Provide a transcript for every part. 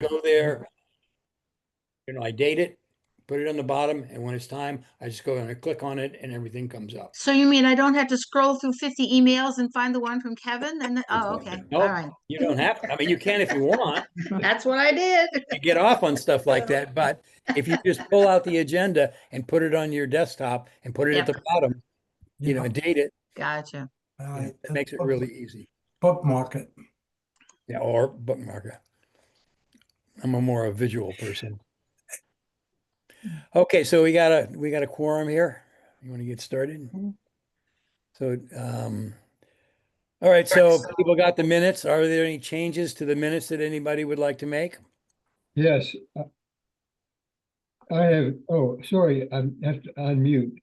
go there, I date it, put it on the bottom, and when it's time, I just go and I click on it and everything comes up. So you mean I don't have to scroll through 50 emails and find the one from Kevin? Oh, okay. No, All right. you don't have to. I mean, you can if you want. That's what I did. You get off on stuff like that, but if you just pull out the agenda and put it on your desktop and put it at Yep. the bottom, and date it, Gotcha. it makes it really easy. Bookmark it. Yeah, or bookmark it. I'm a more a visual person. Okay, so we got a quorum here. You want to get started? So, all right, so people got the minutes. Are there any changes to the minutes that anybody would like to make? Yes. I have, oh, sorry, I have to unmute.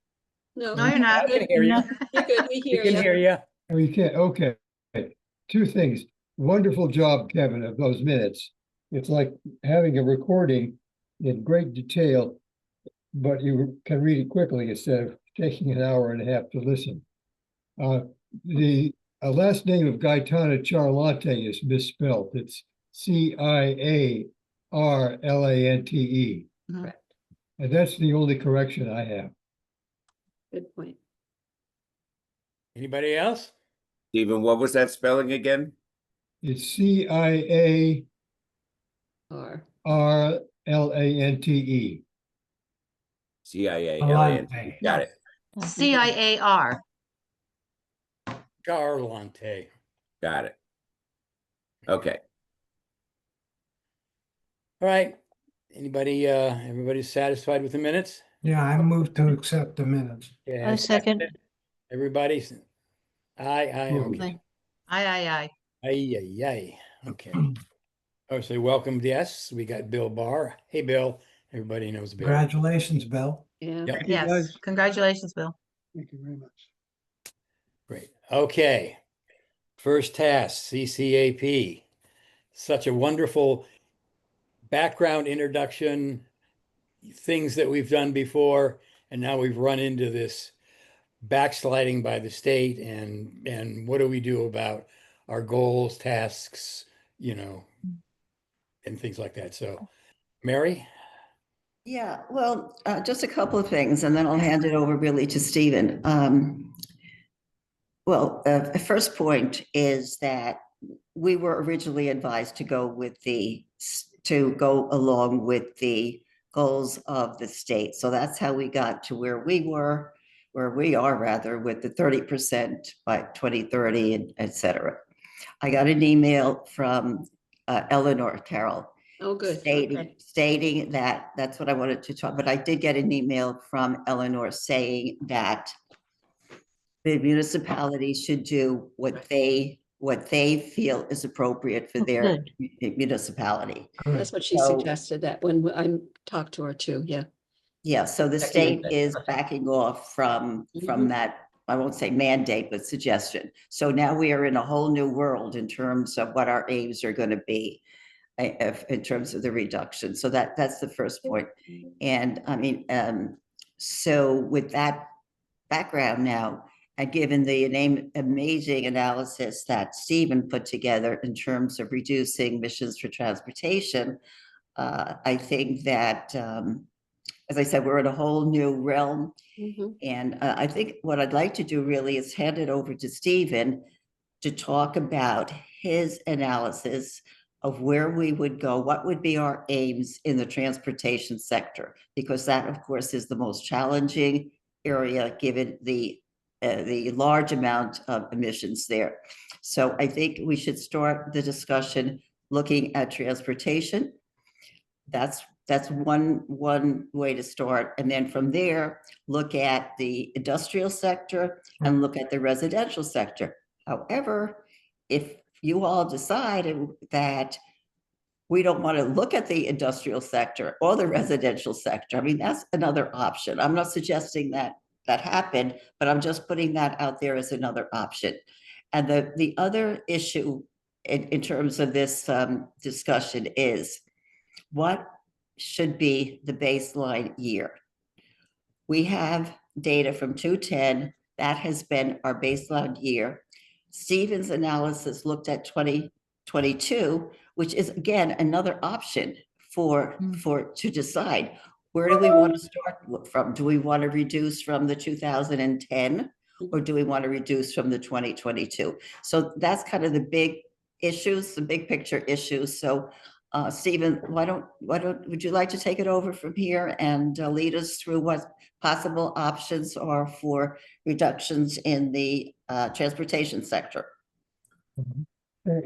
No, you're not. I can hear you. You're good. We We hear can you. hear you. Oh, you can't, okay. Two things. Wonderful job, Kevin, of those minutes. It's like having a recording in great detail, but you can read it quickly instead of taking an hour and a half to listen. The last name of Gaetano Charlante is misspelled. It's Ciarlante. Correct. And that's the only correction I have. Good point. Anybody else? Stephen, what was that spelling again? It's Ciarlante. Or CIA. Got it. CIAR. Charlante. Got it. Okay. All right. Anybody, everybody's satisfied with the minutes? Yeah, I move to accept the minutes. Yeah, I second. Everybody's, okay. Aye. Aye. Okay. Oh, so welcome guests. We got Bill Barr. Hey, Bill. Everybody knows Bill. Congratulations, Bill. yeah. Yep. Yes. Congratulations, Bill. Thank you very much. Great. Okay. First task, CCAP. Such a wonderful background introduction, things that we've done before, and now we've run into this backsliding by the state and what do we do about our goals, tasks, and things like that. So, Mary? Yeah, well, just a couple of things, and then I'll hand it over really to Stephen. The first point is that we were originally advised to go along with the goals of the state. So that's how we got to where we are rather, with the 30% by 2030, and et cetera. I got an email from Eleanor Carroll. Oh, good. Stating that that's what I wanted to talk, but I did get an email from Eleanor saying that the municipality should do what they feel is appropriate for their municipality. That's what she So- suggested, that when I talked to her too. Yeah. Yeah, so the state is backing off from that, I won't say mandate, but suggestion. So now we are in a whole new world in terms of what our aims are going to be in terms of the reduction. So that's the first point. And I mean, so with that background now, and given the amazing analysis that Stephen put together in terms of reducing emissions for transportation, I think that, as I said, we're in a whole new realm. And I think what I'd like to do really is hand it over to Stephen to talk about his analysis of where we would go, what would be our aims in the transportation sector, because that, of course, is the most challenging area given the large amount of emissions there. So I think we should start the discussion looking at transportation. That's one way to start. And then from there, look at the industrial sector and look at the residential sector. However, if you all decided that we don't want to look at the industrial sector or the residential sector, I mean, that's another option. I'm not suggesting that happened, but I'm just putting that out there as another option. And the other issue in terms of this discussion is what should be the baseline year. We have data from 2010, that has been our baseline year. Stephen's analysis looked at 2020 2022, which is again another option for Mm. to decide where do we want to start from? Do we want to reduce from the 2010 or do we want to reduce from the 2022? So that's kind of the big issues, the big picture issues. So Stephen, would you like to take it over from here and lead us through what possible options are for reductions in the transportation sector?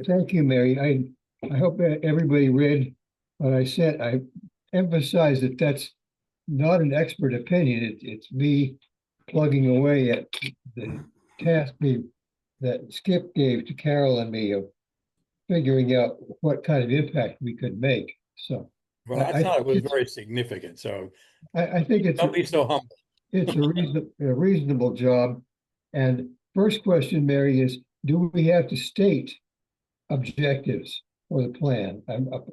Thank you, Mary. I hope everybody read what I said. I emphasize that that's not an expert opinion. It's me plugging away at the task that Skip gave to Carol and me of figuring out what kind of impact we could make. So Well, I thought it was very significant, so I think don't be so humble. it's a reasonable job. And first question, Mary, is do we have to state objectives for the plan?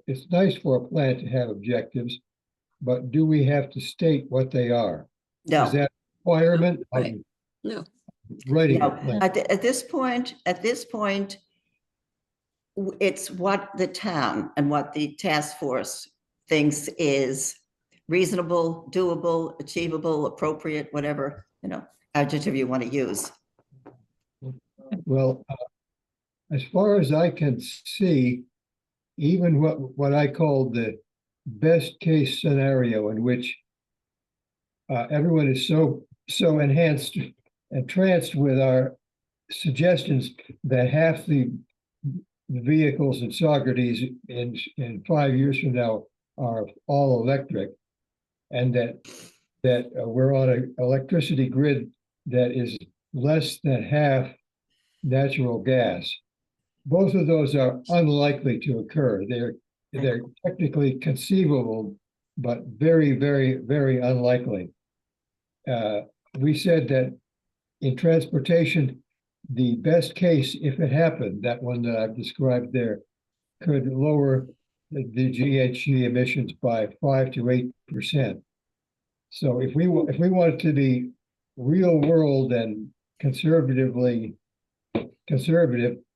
It's nice for a plan to have objectives, but do we have to state what they are? Is No, that a requirement of Right. No. writing a no. plan? At this point, it's what the town and what the task force thinks is reasonable, doable, achievable, appropriate, whatever, adjective you want to use. Well, as far as I can see, even what I call the best case scenario in which everyone is so enhanced and tranced with our suggestions that half the vehicles in Socrates in 5 years from now are all electric, and that we're on an electricity grid that is less than half natural gas. Both of those are unlikely to occur. They're technically conceivable, but very, very, very unlikely. We said that in transportation, the best case, if it happened, that one that I've described there, could lower the GHG emissions by 5 to 8%. So if we want it to be real world and conservative,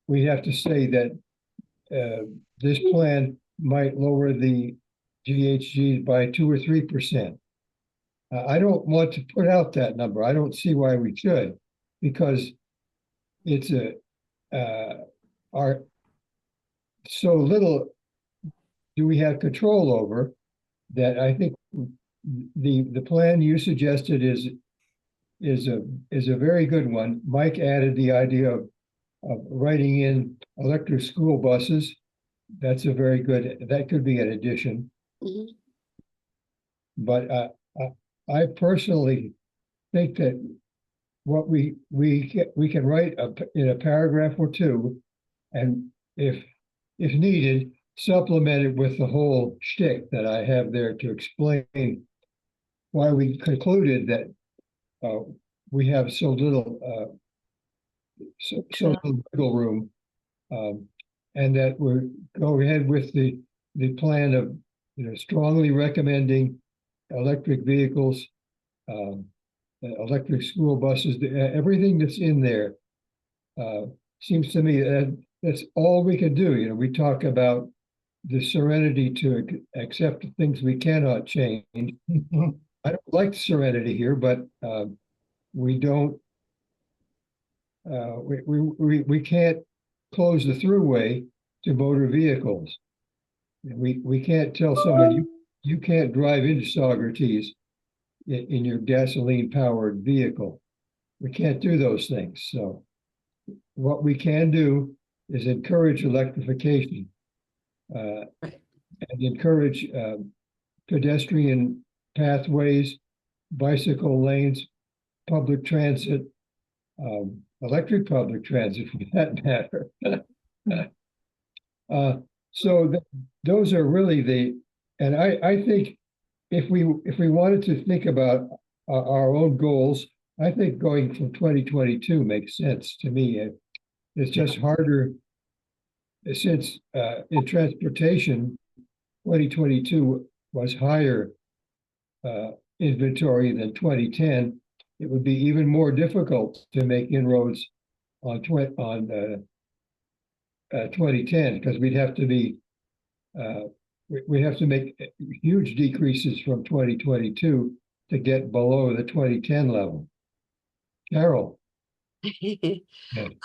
we have to say that this plan might lower the GHG by 2 or 3%. I don't want to put out that number. I don't see why we should, because it's our so little do we have control over that. I think the plan you suggested is a very good one. Mike added the idea of writing in electric school buses. That's that could be an addition. Mhm. But I personally think that what we can write in a paragraph or two, and if needed, supplement it with the whole shtick that I have there to explain why we concluded that we have so little little wiggle room, and that we're go ahead with the plan of strongly recommending electric vehicles, electric school buses, everything that's in there. Seems to me that that's all we can do. We talk about the serenity to accept the things we cannot change. I don't like the serenity here, but we don't. We can't close the throughway to motor vehicles. We can't tell someone you can't drive into Socrates in your gasoline powered vehicle. We can't do those things. So what we can do is encourage electrification and encourage pedestrian pathways, bicycle lanes, public transit, electric public transit for that matter. Those are really and I think if we wanted to think about our own goals, I think going from 2022 makes sense to me. It's just harder since in transportation, 2022 was higher inventory than 2010. It would be even more difficult to make inroads on 2010, because we'd have to be, we have to make huge decreases from 2022 to get below the 2010 level. Carol,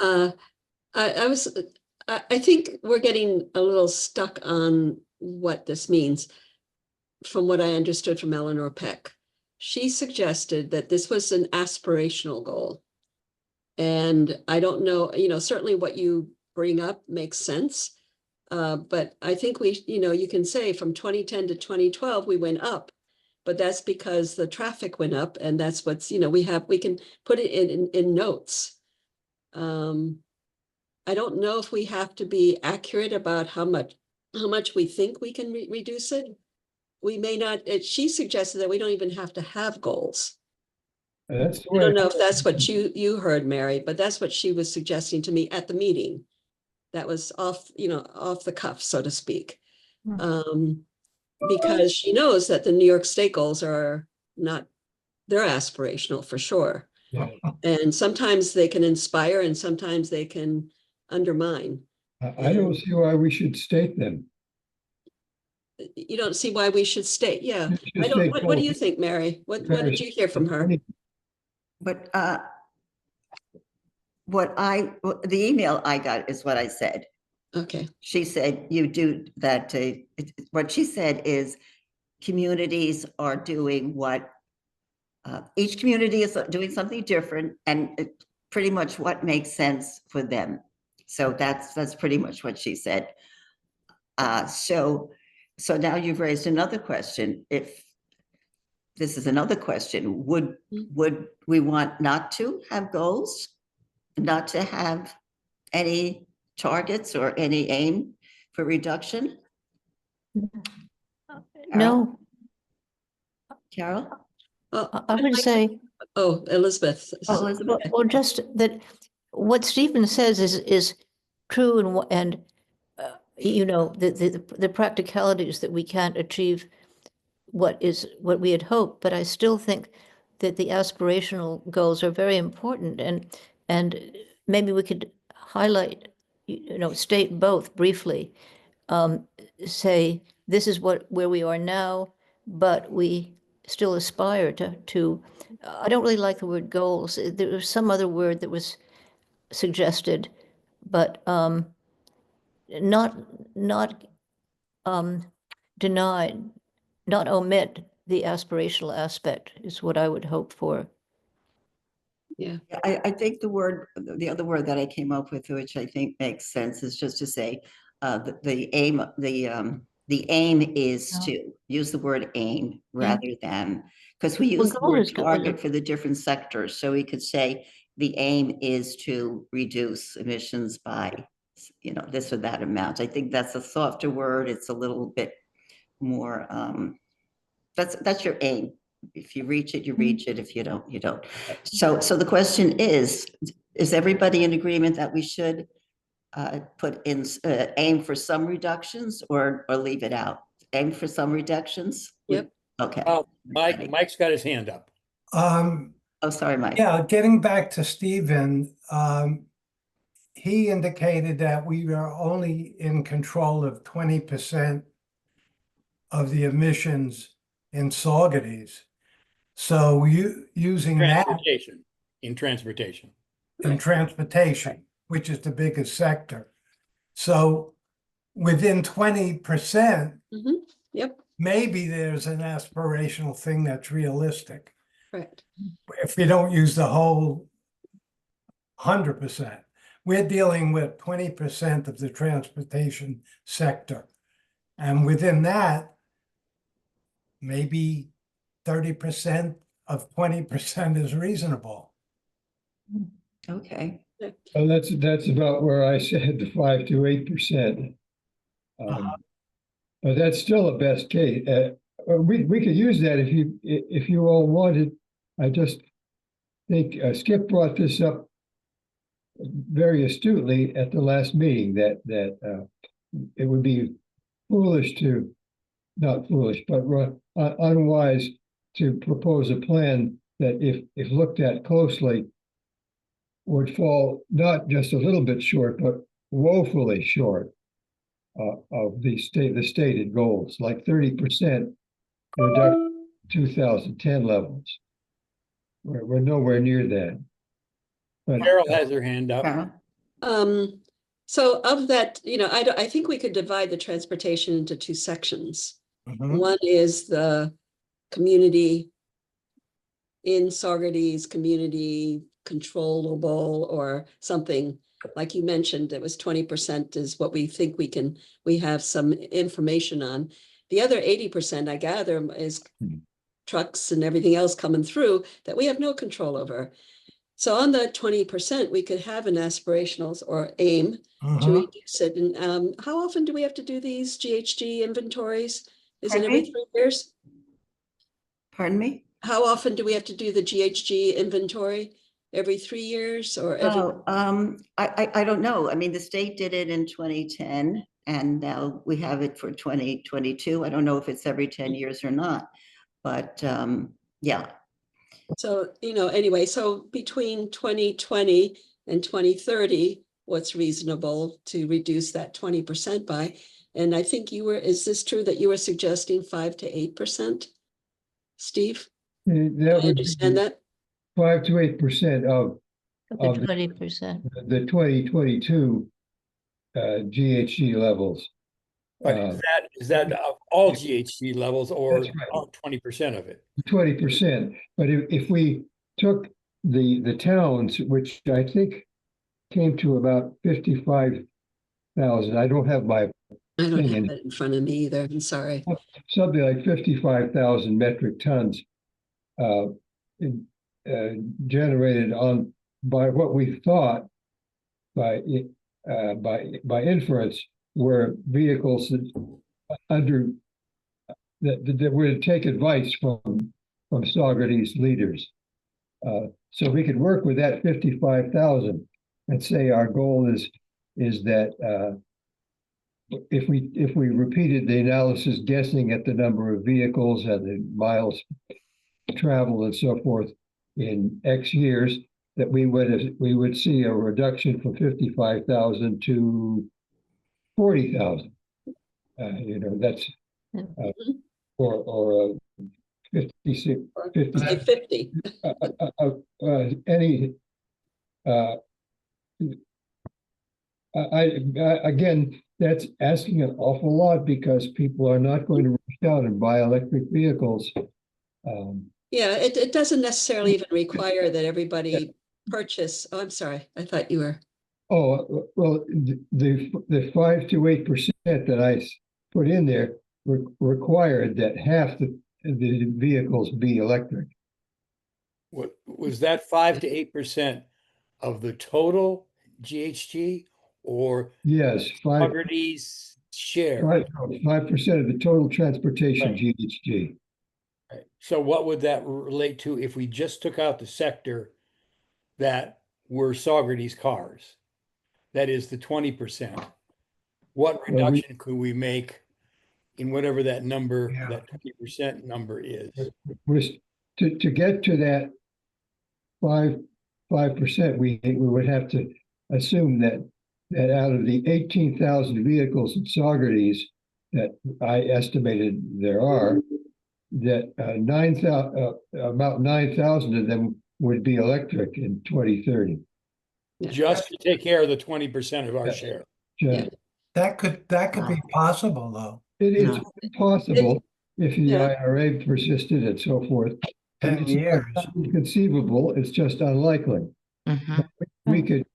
Uh, I think we're getting a little stuck on what this means. From what I understood from Eleanor Peck, she suggested that this was an aspirational goal. And I don't know, certainly what you bring up makes sense. But I think you can say from 2010 to 2012, we went up. But that's because the traffic went up, and that's what's, we can put it in notes. I don't know if we have to be accurate about how much we think we can reduce it. We may not, she suggested that we don't even have to have goals. that's the I way. don't know if that's what you heard, Mary, but that's what she was suggesting to me at the meeting. That was off the cuff, so to speak. Because she knows that the New York State goals are not, they're aspirational for sure. Yeah. And sometimes they can inspire and sometimes they can undermine. I don't see why we should state them. You don't see why we should state, yeah. Just I don't, state what do goals. you think, Mary? What did you hear from her? But the email I got is what I said. Okay, She said you do that. What she said is communities are doing what each community is doing something different, and pretty much what makes sense for them. So that's pretty much what she said. So now you've raised another question. If this is another question, would we want not to have goals, not to have any targets or any aim for reduction? No, Carol? I would say, oh, Elizabeth. well, just that what Stephen says is true, and the practicalities that we can't achieve what we had hoped, but I still think that the aspirational goals are very important, and maybe we could highlight, state both briefly. Say this is where we are now, but we still aspire to. I don't really like the word goals. There was some other word that was suggested, but not denied, not omit the aspirational aspect is what I would hope for. Yeah. I think the other word that I came up with, which I think makes sense, is just to say the aim is to use the word aim rather than, because we use the word target for the different sectors. So we could say the aim is to reduce emissions by, this or that amount. I think that's a softer word. It's a little bit more, that's your aim. If you reach it, you reach it. If you don't, you don't. So the question is everybody in agreement that we should put in aim for some reductions or leave it out? Aim for some reductions? Yep. Okay. Oh, Mike's got his hand up. Oh, sorry, Mike. Yeah, getting back to Stephen, he indicated that we are only in control of 20% of the emissions in Saugerties. So using that In transportation, which is the biggest sector. So within 20%, Yep. maybe there's an aspirational thing that's realistic. Correct. If we don't use the whole 100%, we're dealing with 20% of the transportation sector. And within that, maybe 30% of 20% is reasonable. Okay. Well, that's about where I said the 5 to 8%. But that's still a best case. We could use that if you all wanted. I just think Skip brought this up very astutely at the last meeting that it would be foolish to, not foolish, but unwise to propose a plan that if looked at closely would fall not just a little bit short, but woefully short of the stated goals, like 30% reduction 2010 levels. We're nowhere near that. But Carol has her hand up. Carol? So of that, I think we could divide the transportation into two sections. Mhm. One is the community in Saugerties, community controllable or something. Like you mentioned, it was 20% is what we think we have some information on. The other 80%, I gather, is trucks and everything else coming through that we have no control over. So on the 20%, we could have an aspirational or aim to Mhm. reduce it. And how often do we have to do these GHG inventories? Is it Pardon every me? 3 years? Pardon me? How often do we have to do the GHG inventory? Every 3 years or every? Oh, I don't know. I mean, the state did it in 2010 and now we have it for 2022. I don't know if it's every 10 years or not, but yeah. So, anyway, so between 2020 and 2030, what's reasonable to reduce that 20% by? And I think is this true that you were suggesting 5 to 8%? Steve, that I would understand be that? 5 to 8% of The Of the- 20%. the 2022 GHG levels. But is that of all GHG levels or That's right. 20% of it? 20%. But if we took the towns, which I think came to about 55,000, I don't have my I don't thing have in, it in front of me either. I'm sorry. something like 55,000 metric tons uh, in- generated on by what we thought by inference were vehicles that would take advice from Saugerties leaders. So we could work with that 55,000 and say our goal is that if we repeated the analysis, guessing at the number of vehicles and the miles traveled and so forth in X years, that we would see a reduction from 55,000 to 40,000. That's or 56, Or 50. say 50. Any. Again, that's asking an awful lot because people are not going to rush out and buy electric vehicles. Yeah, it doesn't necessarily even require that everybody purchase. Oh, I'm sorry. I thought you were. Oh, well, the 5 to 8% that I put in there required that half the vehicles be electric. What was that 5 to 8% of the total GHG or Yes, 5%'s share? 5% of the total transportation GHG. Right. So what would that relate to if we just took out the sector that were Saugerties cars? That is the 20%. What reduction could we make in whatever that number, Yeah. that 20% number is? Was to get to that 5%, we would have to assume that out of the 18,000 vehicles in Saugerties that I estimated there are, that about 9,000 of them would be electric in 2030. Just to take care of the 20% of our Yeah. share. Yeah. That could be possible, though. It is No. possible if the Yeah. IRA persisted and so forth. 10 It's years. not inconceivable, it's just unlikely. Mhm. We could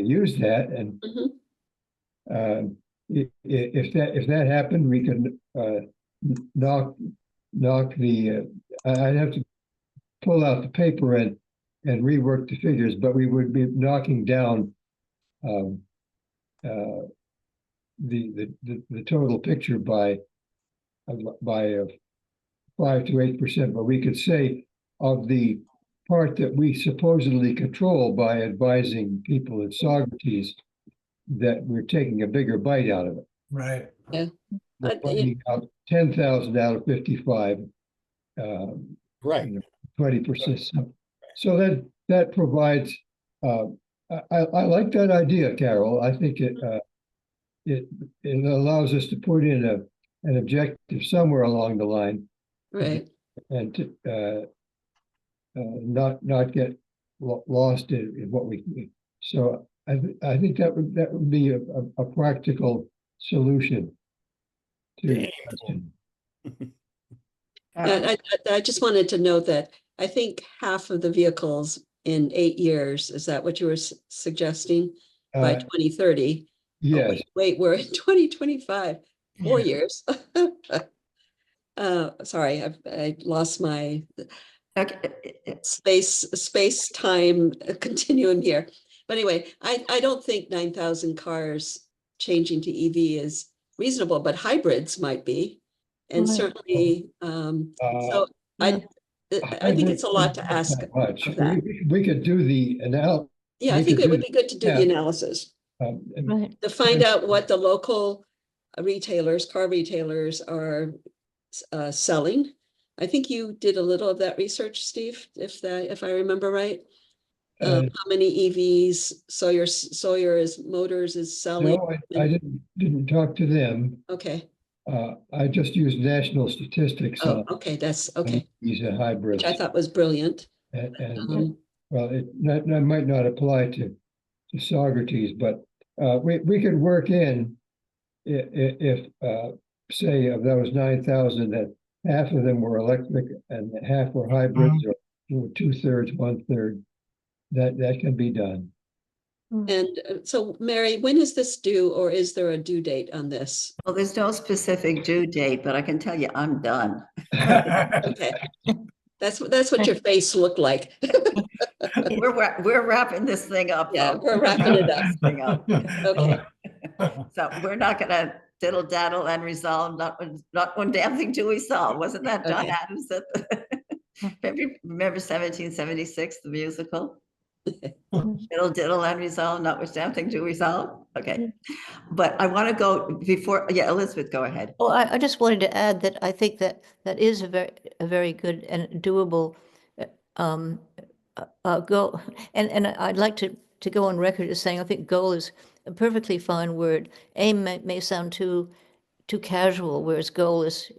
use that, and Mhm. if that happened, we could knock the. I'd have to pull out the paper and rework the figures, but we would be knocking down the total picture by 5 to 8%. But we could say of the part that we supposedly control by advising people in Saugerties, that we're taking a bigger bite out of it. Right. Yeah. We're finding out 10,000 out of 55, Right. 20%. So that provides I like that idea, Carol. I think it allows us to put in an objective somewhere along the line Right. and to not get lost in what we. So I think that would be a practical solution to the question. And I just wanted to note that I think half of the vehicles in 8 years, is that what you were suggesting? By 2030? Yes. Wait, we're in 2025, 4 years. Sorry, I lost my space time continuum here. But anyway, I don't think 9,000 cars changing to EV is reasonable, but hybrids might be. And Right. certainly, so I think it's a lot to ask Much. of that. We could do the analysis. Yeah, I think it would be good to do the analysis Right. to find out what the local retailers, car retailers are selling. I think you did a little of that research, Steve, if I remember right. How many EVs Sawyer's Motors is selling? No, I didn't talk to them. Okay. I just used national statistics. Oh, okay, that's okay. These are hybrids. Which I thought was brilliant. And well, that might not apply to Socrates, but we could work in if say of those 9,000 that half of them were electric and half were hybrids, or 2/3, 1/3. That can be done. And so, Mary, when is this due, or is there a due date on this? Well, there's no specific due date, but I can tell you I'm done. Okay. That's what your face looked like. We're wrapping this thing up. Yeah, folks. we're wrapping it up. This thing up. Okay. So we're not gonna diddle daddle and resolve, not one damn thing till we solve. Wasn't that John Okay. Adams that remember 1776, the musical? Diddle diddle and resolve, not one damn thing to resolve. Okay. But I want to go before, yeah, Elizabeth, go ahead. Well, I just wanted to add that I think that is a very good and doable goal. And I'd like to go on record as saying I think goal is a perfectly fine word. Aim may sound too casual, whereas goal is,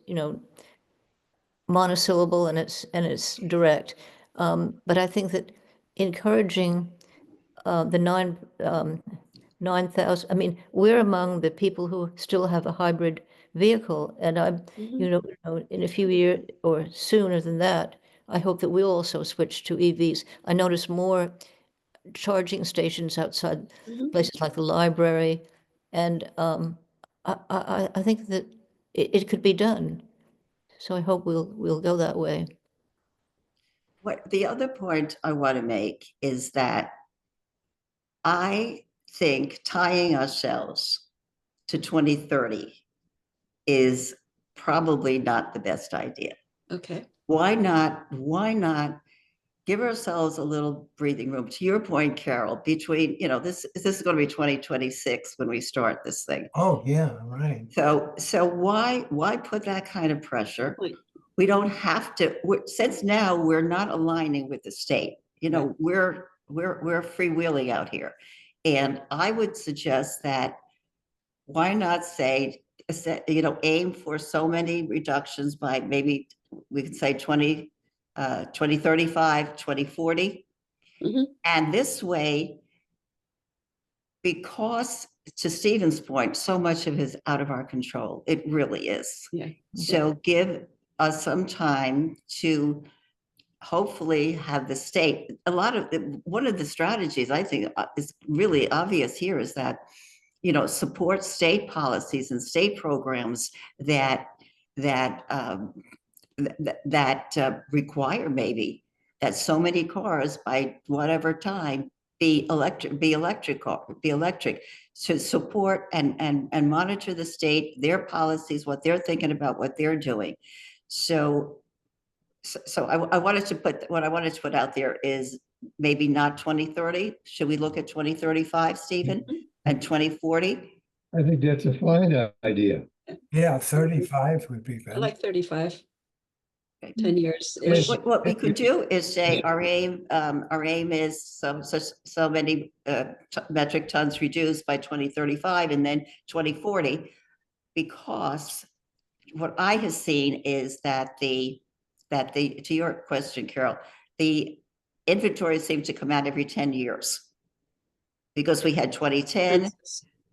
monosyllable and it's direct. But I think that encouraging the 9,000. I mean, we're among the people who still have a hybrid vehicle, and I'm, in a few years or sooner than that, I hope that we'll also switch to EVs. I notice more charging stations outside places like the library, and I think that it could be done. So I hope we'll go that way. What the other point I want to make is that I think tying ourselves to 2030 is probably not the best idea. Okay. Why not give ourselves a little breathing room? To your point, Carol, between, this is going to be 2026 when we start this thing. Oh, yeah, right. So why put that kind of pressure? We don't have to, since now we're not aligning with the state. We're freewheeling out here. And I would suggest that why not say, aim for so many reductions by maybe we could say 2035, 2040. And this way, because to Stephen's point, so much of it is out of our control. It really is. Yeah. So give us some time to hopefully have the state, one of the strategies I think is really obvious here is that, support state policies and state programs that require maybe that so many cars by whatever time be electric to support and monitor the state, their policies, what they're thinking about, what they're doing. So I wanted to put out there is maybe not 2030. Should we look at 2035, Stephen, and 2040? I think that's a fine idea. Yeah, 35 would be I better. like 35. 10 years. Yes. What we could do is say our aim is so many metric tons reduced by 2035 and then 2040. Because what I have seen is that to your question, Carol, the inventory seems to come out every 10 years. Because we had 2010,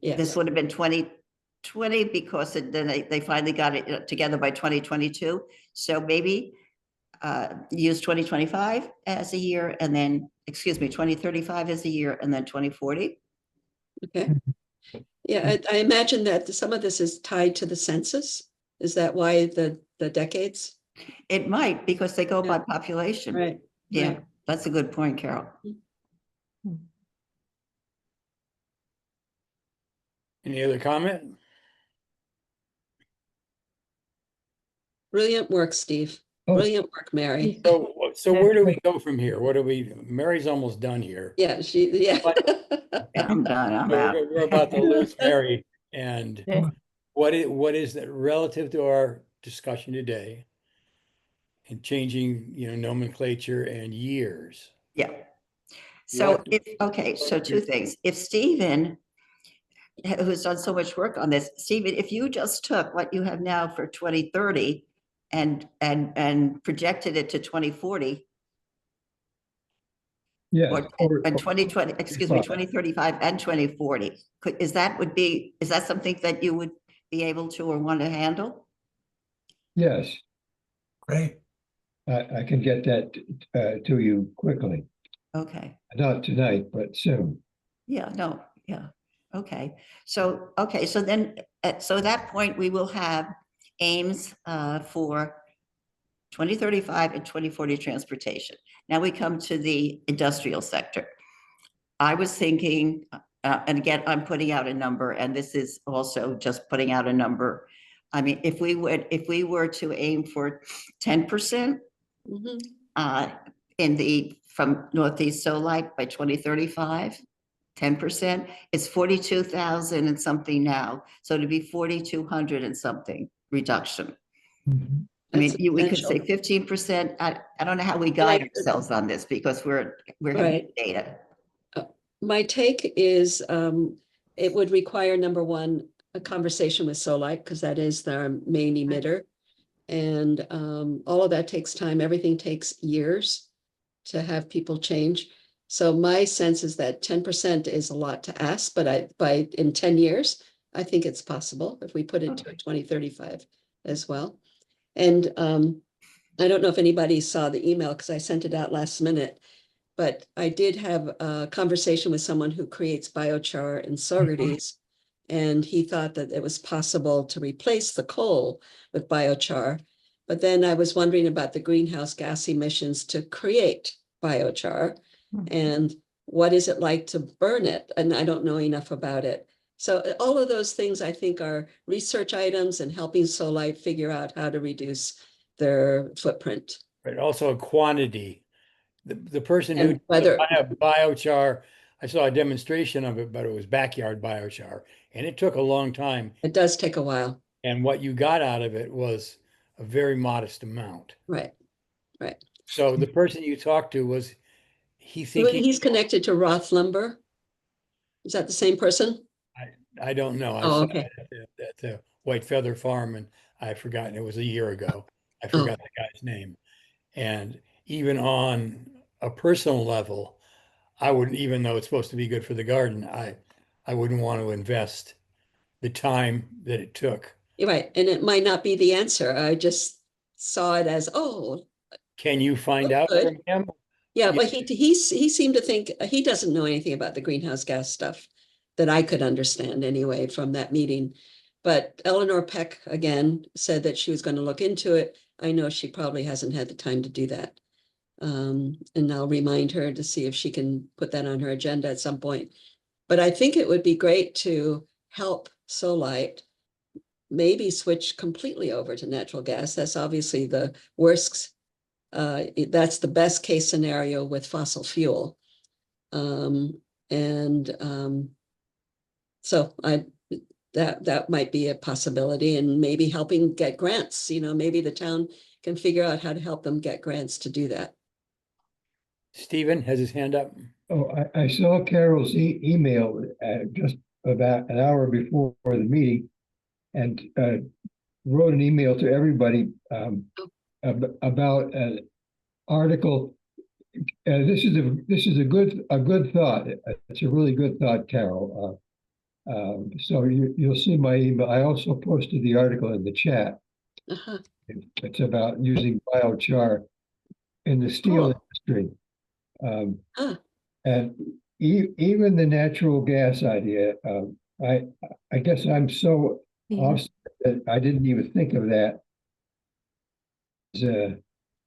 Yes. this would have been 2020 because then they finally got it together by 2022. So maybe use 2025 as a year and then, 2035 as a year and then 2040. Okay. Yeah, I imagine that some of this is tied to the census. Is that why the decades? It might, because they go by Yeah. population. Right. Yeah, right. that's a good point, Carol. Any other comment? Brilliant work, Steve. Oh. Brilliant work, Mary. So where do we go from here? What do we, Mary's almost done here. Yeah, Yeah, I'm done, I'm So out. we're about to lose Mary. And Yeah. what is that relative to our discussion today and changing, nomenclature and years? Yeah. So What- so two things. If Stephen, who's done so much work on this, Stephen, if you just took what you have now for 2030 and projected it to 2040 Yes. and 2020, 2035 and 2040, is that something that you would be able to or want to handle? Yes, Great. I can get that to you quickly. Okay. Not tonight, but soon. Yeah, no, yeah. Okay. So then, so at that point, we will have aims for 2035 and 2040 transportation. Now we come to the industrial sector. I was thinking, and again, I'm putting out a number, and this is also just putting out a number. I mean, if we were to aim for 10% from Northeast Solite by 2035, 10%, it's 42,000 and something now. So to be 4,200 and something reduction. Mhm. I mean, That's we could say substantial. 15%. I don't know how we guide ourselves on this because we're having Right. data. My take is it would require, number one, a conversation with Solite, because that is their main emitter. And all of that takes time. Everything takes years to have people change. So my sense is that 10% is a lot to ask, but in 10 years, I think it's possible if we put it to 2035 as well. And I don't know if anybody saw the email because I sent it out last minute, but I did have a conversation with someone who creates biochar in Saugerties, and he thought that it was possible to replace the coal with biochar. But then I was wondering about the greenhouse gas emissions to create biochar and what is it like to burn it? And I don't know enough about it. So all of those things I think are research items and helping Solite figure out how to reduce their footprint. But also a quantity. The person who And whether biochar, I saw a demonstration of it, but it was backyard biochar, and it took a long time. it does take a while. And what you got out of it was a very modest amount. Right. So the person you talked to was he thinking, He's connected to Roth Lumber. Is that the same person? I don't know. I Oh, saw okay. it at the White Feather Farm, and I've forgotten, it was a year ago. I Oh. forgot the guy's name. And even on a personal level, I wouldn't, even though it's supposed to be good for the garden, I wouldn't want to invest the time that it took. You're right. And it might not be the answer. I just saw it as, oh, Can you find Look out good. from him? yeah, Yeah. but he seemed to think he doesn't know anything about the greenhouse gas stuff that I could understand anyway from that meeting. But Eleanor Peck, again, said that she was going to look into it. I know she probably hasn't had the time to do that. And I'll remind her to see if she can put that on her agenda at some point. But I think it would be great to help Solite maybe switch completely over to natural gas. That's obviously the worst. That's the best case scenario with fossil fuel. So that might be a possibility, and maybe helping get grants. Maybe the town can figure out how to help them get grants to do that. Stephen has his hand up. Oh, I saw Carol's email just about an hour before the meeting and wrote an email to everybody about an article. This is a good thought. It's a really good thought, Carol. So you'll see my email. I also posted the article in the chat. Uh-huh. It's about using biochar in the steel industry. And even the natural gas idea, I guess I'm so off that I didn't even think of that as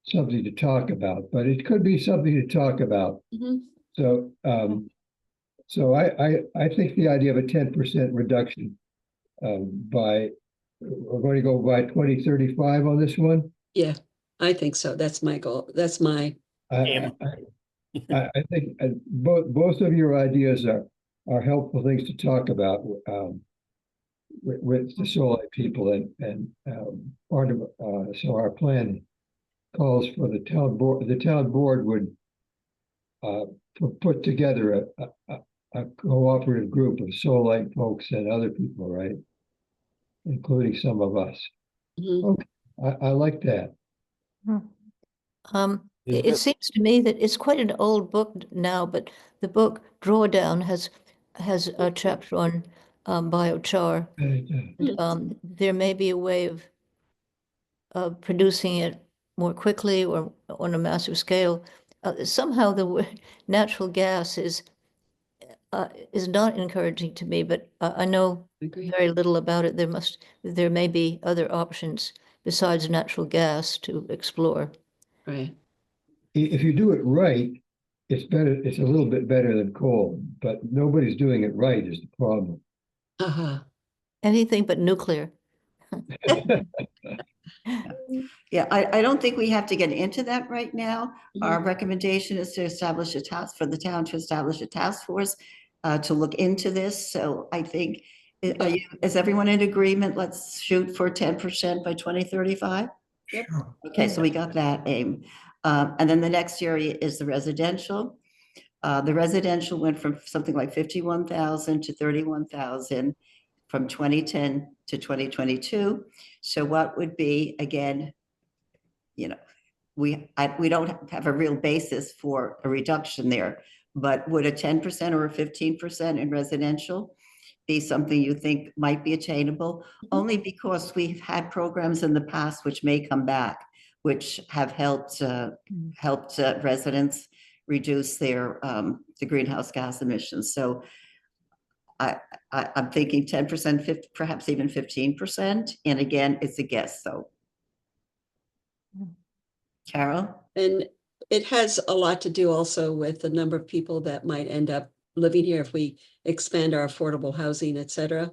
something to talk about, but it could be something to talk about. Mhm. So, so I think the idea of a 10% reduction we're going to go by 2035 on this one. Yeah, I think so. That's my goal. That's my, I think both of your ideas are helpful things to talk about with the solar people and part of so our plan calls for the town board. The town board would put together a cooperative group of Solite folks and other people, right? Including some of us. Mhm. Okay, I like that. It seems to me that it's quite an old book now, but the book Drawdown has a chapter on biochar. And, there may be a way of producing it more quickly or on a massive scale. Somehow the word natural gas is not encouraging to me, but I know Agree. very little about it. There may be other options besides natural gas to explore. Right. If you do it right, it's better. It's a little bit better than coal, but nobody's doing it right is the problem. Uh-huh. Anything but nuclear. Yeah, I don't think we have to get into that right now. Our Mhm. recommendation is to establish a task for the town to establish a task force to look into this. So I think, is everyone in agreement? Let's shoot for 10% by 2035? Yep. Sure. Okay, so we got that aim. And then the next area is the residential. The residential went from something like 51,000 to 31,000 from 2010 to 2022. So what would be, again, you know, we don't have a real basis for a reduction there, but would a 10% or a 15% in residential be something you think might be attainable? Only because we've had programs in the past which may come back, which have helped residents reduce their the greenhouse gas emissions. So I'm thinking 10%, perhaps even 15%. And again, it's a guess. So, Carol? And it has a lot to do also with the number of people that might end up living here if we expand our affordable housing, et cetera.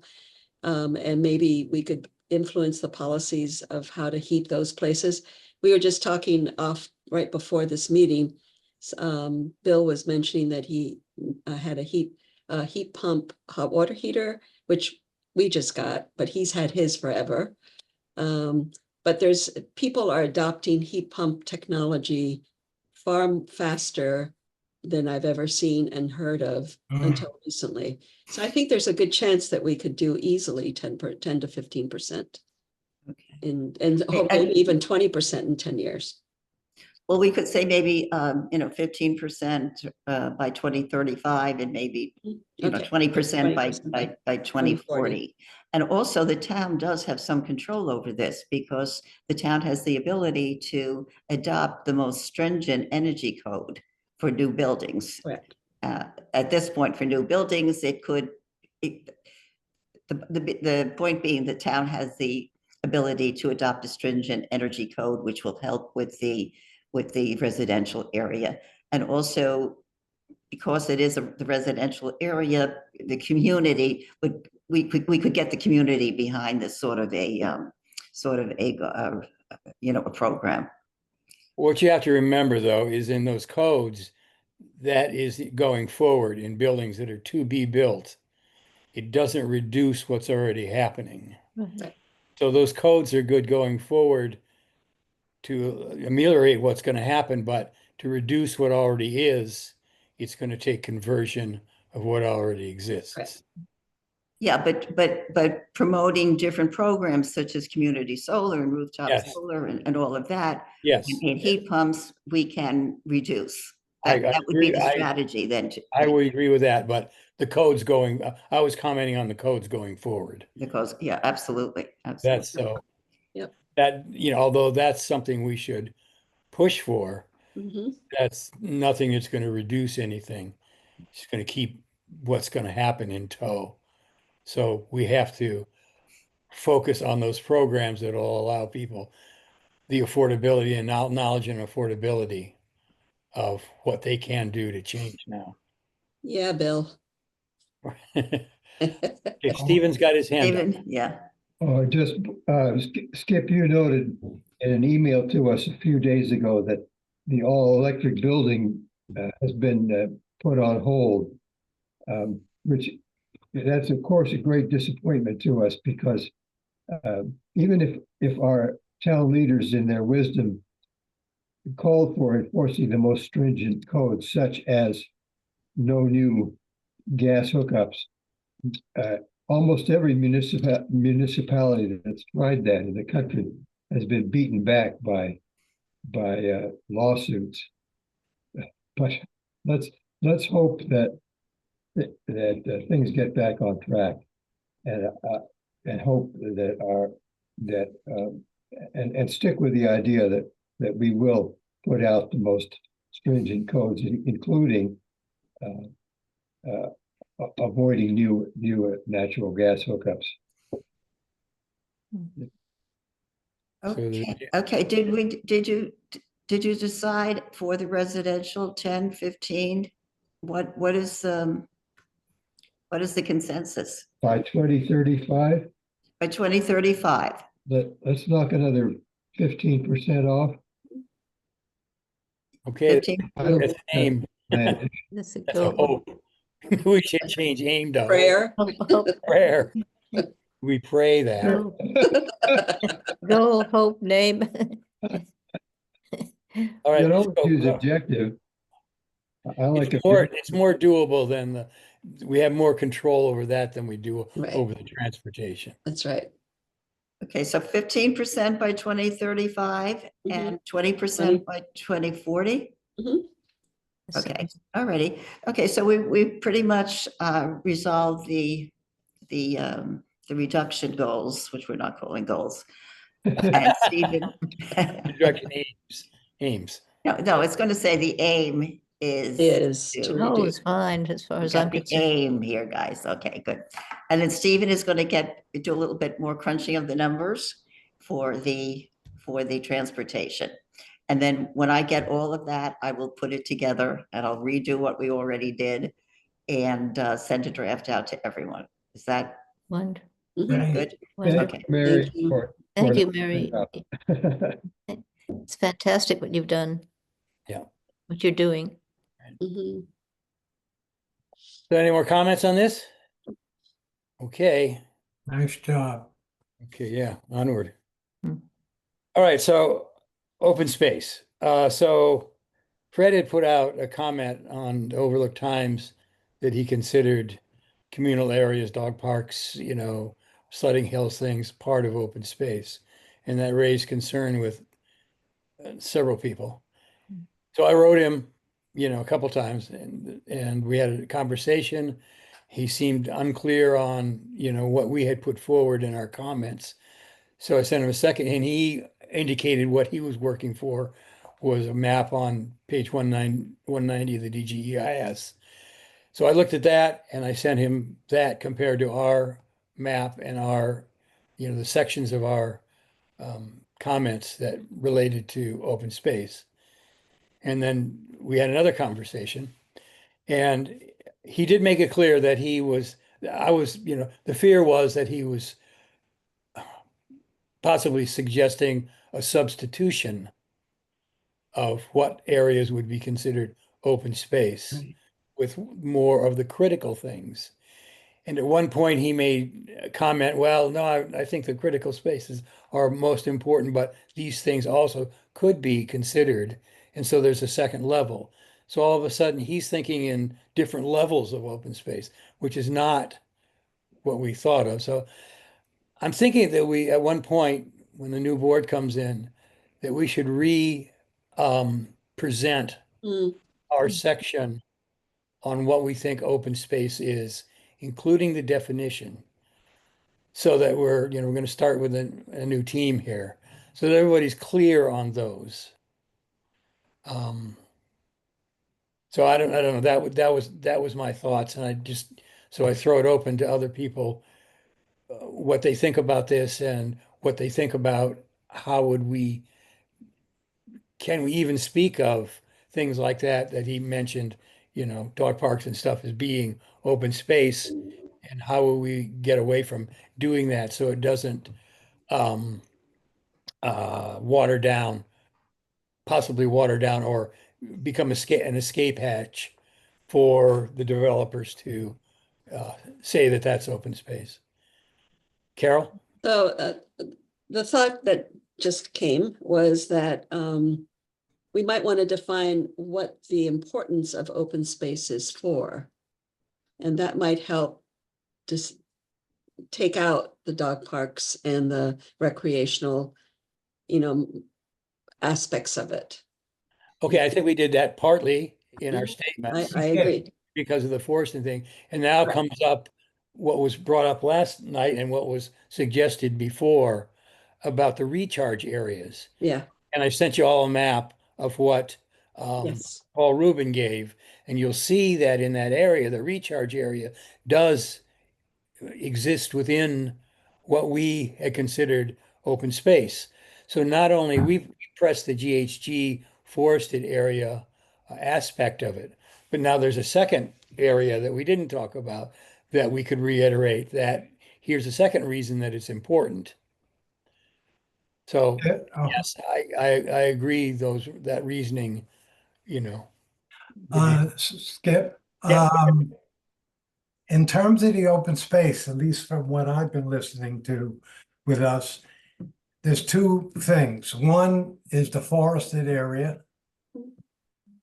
And maybe we could influence the policies of how to heat those places. We were just talking off right before this meeting. Bill was mentioning that he had a heat pump hot water heater, which we just got, but he's had his forever. But people are adopting heat pump technology far faster than I've ever seen and heard of until recently. So I think there's a good chance that we could do easily 10 to 15%. Okay. And maybe even 20% in 10 years. Well, we could say maybe, 15% by 2035 and maybe, 20% by 2040. And also the town does have some control over this because the town has the ability to adopt the most stringent energy code for new buildings. Correct. At this point for new buildings, the point being the town has the ability to adopt a stringent energy code, which will help with the residential area. And also, because it is the residential area, the community we could get the community behind this sort of a program. What you have to remember, though, is in those codes, that is going forward in buildings that are to be built. It doesn't reduce what's already happening. Right. So those codes are good going forward to ameliorate what's going to happen, but to reduce what already is, it's going to take conversion of what already exists. Yeah, but promoting different programs such as community solar and rooftop Yes. solar and all of that. Yes. And heat pumps, we can reduce. I That would be agree. the strategy then. I would agree with that, but the code's going, I was commenting on the codes going forward. Because, yeah, absolutely, That's absolutely. so. Yep. That, although that's something we should push for, Mhm. that's nothing that's going to reduce anything. It's going to keep what's going to happen in tow. So we have to focus on those programs that will allow people the affordability and knowledge and affordability of what they can do to change now. Yeah, Bill. Okay, Stephen's got his hand up. Even, yeah, Just, Skip, you noted in an email to us a few days ago that the all-electric building has been put on hold, which that's of course a great disappointment to us because even if our town leaders in their wisdom called for enforcing the most stringent codes such as no new gas hookups, almost every municipality that's tried that in the country has been beaten back by lawsuits. But let's hope that things get back on track, and hope and stick with the idea that we will put out the most stringent codes, including avoiding new natural gas hookups. okay, okay, did you decide for the residential 10, 15? What is the consensus? By 2035, By 2035? let's knock another 15% off. Okay, 15? I don't that's aim. man, That's a That's a goal. hope. We should change aim to hope. Prayer. Prayer. We pray that. Goal, hope, name. All right, You let's don't go. use objective. I like It's more doable than we have more control over that than we do Right. over the transportation. That's right. Okay, so 15% by 2035 and 20% by 2040? Okay, all righty. Okay, so we pretty much resolved the reduction goals, which we're not calling goals. And Stephen, Reduction aims. no, it's going to say the aim is. Is to- to No, reduce. it's fine as far We as I'm got the concerned. aim here, guys. Okay, good. And then Stephen is going to do a little bit more crunching of the numbers for the transportation. And then when I get all of that, I will put it together and I'll redo what we already did and send a draft out to everyone. Is that Wonderful. Mhm. good? Wonderful. Okay. Mary. Thank you. Thank for you, the- Mary. It's fantastic what you've done. Yeah. What you're doing. Mhm. So any more comments on this? Okay. Nice job. Okay, yeah, onward. Hmm. All right, so open space. So Fred had put out a comment on Overlook Times that he considered communal areas, dog parks, sledding hills, things, part of open space. And that raised concern with several people. So I wrote him, a couple times and we had a conversation. He seemed unclear on, what we had put forward in our comments. So I sent him a second and he indicated what he was working for was a map on page 190 of the DGEIS. So I looked at that and I sent him that compared to our map and our, the sections of our comments that related to open space. And then we had another conversation and he did make it clear that the fear was that he was possibly suggesting a substitution of what areas would be considered open space with more of the critical things. And at one point he made a comment, well, no, I think the critical spaces are most important, but these things also could be considered. And so there's a second level. So all of a sudden he's thinking in different levels of open space, which is not what we thought of. So I'm thinking that we, at one point, when the new board comes in, that we should present Mm, our section on what we think open space is, including the definition, so that we're going to start with a new team here, so that everybody's clear on those. So I don't know, that was my thoughts, and I throw it open to other people, what they think about this and what they think about how can we even speak of things like that he mentioned, dog parks and stuff as being open space, and how will we get away from doing that so it doesn't um, water down, possibly water down or become an escape hatch for the developers to say that that's open space. Carol? So the thought that just came was that we might want to define what the importance of open space is for. And that might help just take out the dog parks and the recreational, aspects of it. Okay, I think we did that partly in our I, statements I agree. because of the foresting thing. And now Right. comes up what was brought up last night and what was suggested before about the recharge areas. Yeah, And I sent you all a map of what yes. Paul Rubin gave, and you'll see that in that area, the recharge area does exist within what we had considered open space. So not only we pressed the GHG forested area aspect of it, but now there's a second area that we didn't talk about that we could reiterate, that here's a second reason that it's important. So yes, I agree that reasoning, would be. Skip, Yeah, in terms of the open space, at least from what I've been listening to with us, there's two things. One is the forested area.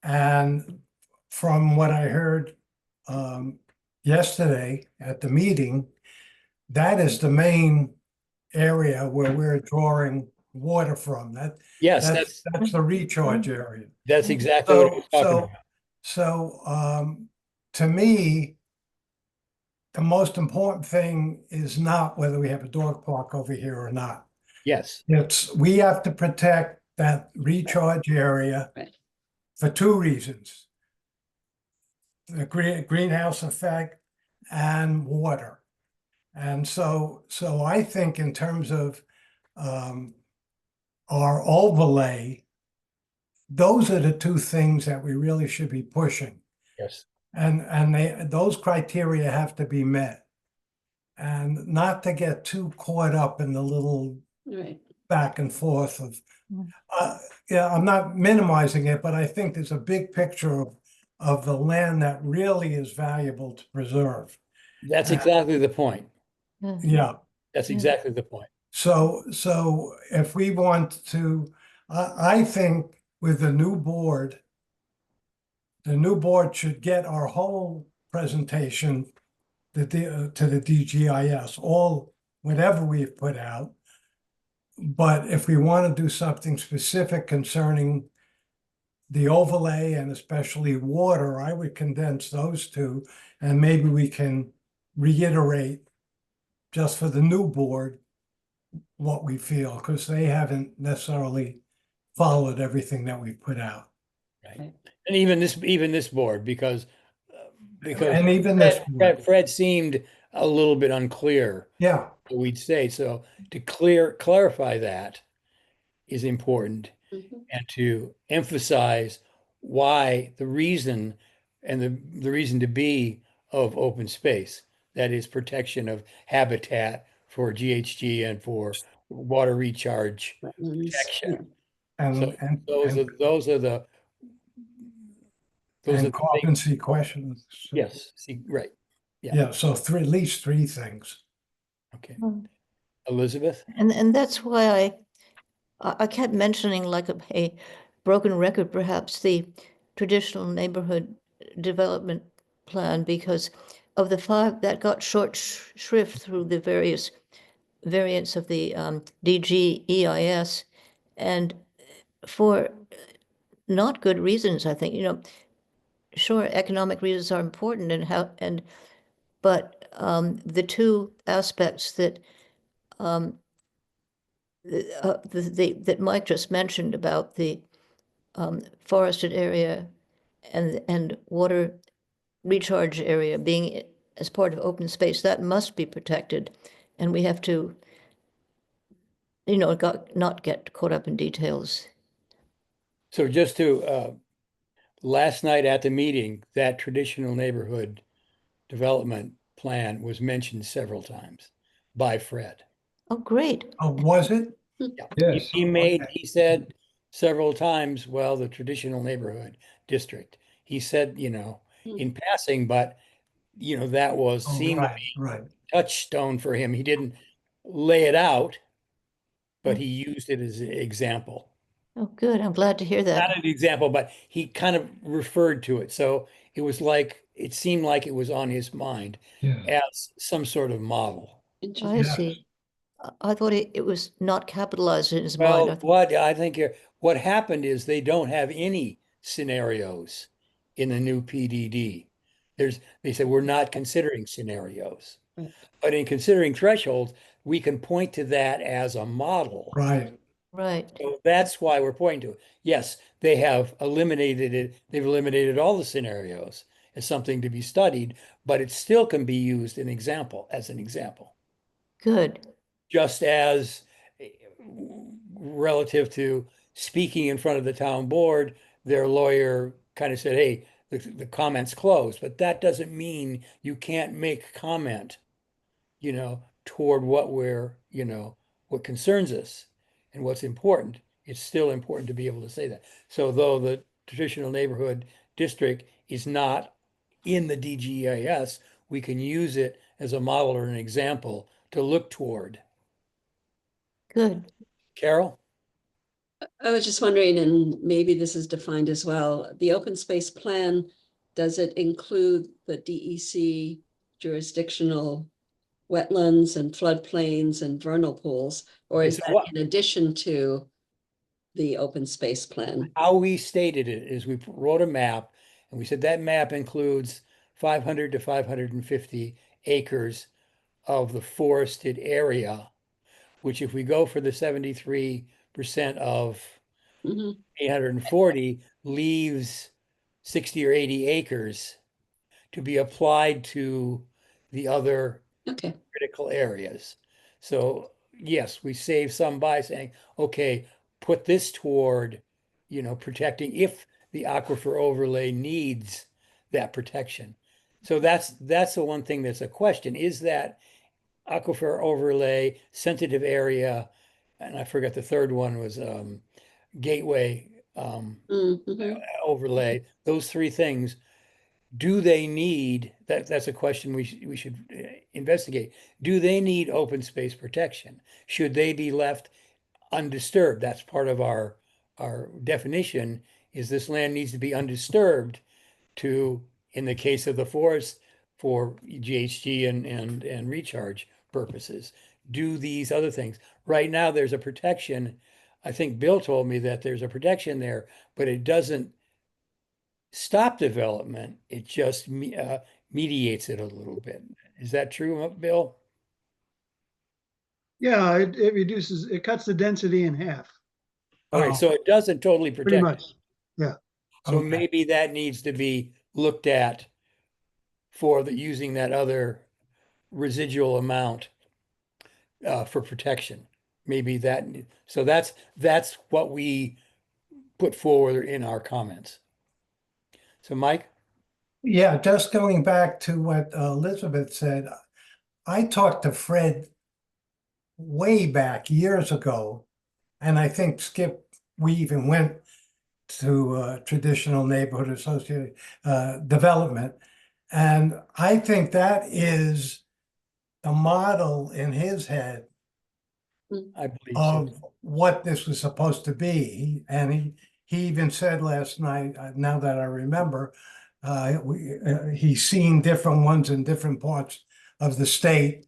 And from what I heard yesterday at the meeting, that is the main area where we're drawing water from. yes, That's the recharge area. that's exactly what I was talking about. So to me, the most important thing is not whether we have a dog park over here or not. Yes, We have to protect that recharge area Right. for two reasons. The greenhouse effect and water. And so I think in terms of our overlay, those are the two things that we really should be pushing. yes. And those criteria have to be met. And not to get too caught up in the little Right. back and forth of, yeah, I'm not minimizing it, but I think there's a big picture of the land that really is valuable to preserve. That's exactly the point. Yeah. That's exactly the point. So if we want to, I think with the new board should get our whole presentation to the DGIS, all whatever we've put out. But if we want to do something specific concerning the overlay and especially water, I would condense those two, and maybe we can reiterate just for the new board what we feel, because they haven't necessarily followed everything that we put out. Right. And even this board, because And even this board. Fred seemed a little bit unclear Yeah, what we'd say. So to clarify that is important, Mhm. and to emphasize why the reason and the reason to be of open space, that is protection of habitat for GHG and for water recharge Wetlands, protection. and So and those are and, the and carbon things. sequestration. Yes, see, right. Yeah. Yeah, so at least three things. Okay. Mm. Elizabeth? And that's why I kept mentioning, like a broken record, perhaps, the traditional neighborhood development plan, because of the 5 that got short shrift through the various variants of the DGEIS, and for not good reasons, I think. Sure, economic reasons are important, but the two aspects that that Mike just mentioned about the forested area and water recharge area being as part of open space, that must be protected. And we have to, not get caught up in details. So just to, last night at the meeting, that traditional neighborhood development plan was mentioned several times by Fred. Oh, great. Oh, was it? Yeah. Yes. Okay. He said several times, well, the traditional neighborhood district. He said, in passing, but that Oh, seemed to right, be right. touchstone for him. He didn't lay it out, but he used it as an example. Oh, good. I'm glad to hear that. Not an example, but he kind of referred to it. So it seemed like it was on his mind Yeah. as some sort of model. I Yes. see. I thought it was not capitalized in his mind. Well, what happened is they don't have any scenarios in the new PDD. They said we're not considering scenarios, Right. but in considering thresholds, we can point to that as a model. Right. Right. So that's why we're pointing to it. Yes, they have eliminated it. They've eliminated all the scenarios as something to be studied, but it still can be used as an example. Good. Just as relative to speaking in front of the town board, their lawyer kind of said, hey, the comment's closed, but that doesn't mean you can't make comment, toward what concerns us and what's important. It's still important to be able to say that. So though the traditional neighborhood district is not in the DGIS, we can use it as a model or an example to look toward. Good. Carol? I was just wondering, and maybe this is defined as well, the open space plan, does it include the DEC jurisdictional wetlands and floodplains and vernal pools? Or is So that in addition to the open space plan? How we stated it is we wrote a map and we said that map includes 500 to 550 acres of the forested area, which if we go for the 73% of Mhm. 840 leaves 60 or 80 acres to be applied to the other Okay, critical areas. So yes, we save some by saying, okay, put this toward, protecting if the aquifer overlay needs that protection. So that's the one thing that's a question. Is that aquifer overlay sensitive area? And I forgot the third one was gateway Mhm. overlay. Those three things, do they need that's a question we should investigate. Do they need open space protection? Should they be left undisturbed? That's part of our definition, is this land needs to be undisturbed to, in the case of the forest, for GHG and recharge purposes. Do these other things. Right now, there's a protection. I think Bill told me that there's a protection there, but it doesn't stop development. It just mediates it a little bit. Is that true, Bill? Yeah, it cuts the density in half, Okay, Oh, so it doesn't totally pretty protect. much. Yeah. So okay. maybe that needs to be looked at for using that other residual amount for protection. Maybe that, so that's what we put forward in our comments. So Mike? Yeah, just going back to what Elizabeth said, I talked to Fred way back years ago, and I think Skip, we even went to traditional neighborhood associated development. And I think that is the model in his head I believe so. of what this was supposed to be. And he even said last night, now that I remember, he's seen different ones in different parts of the state.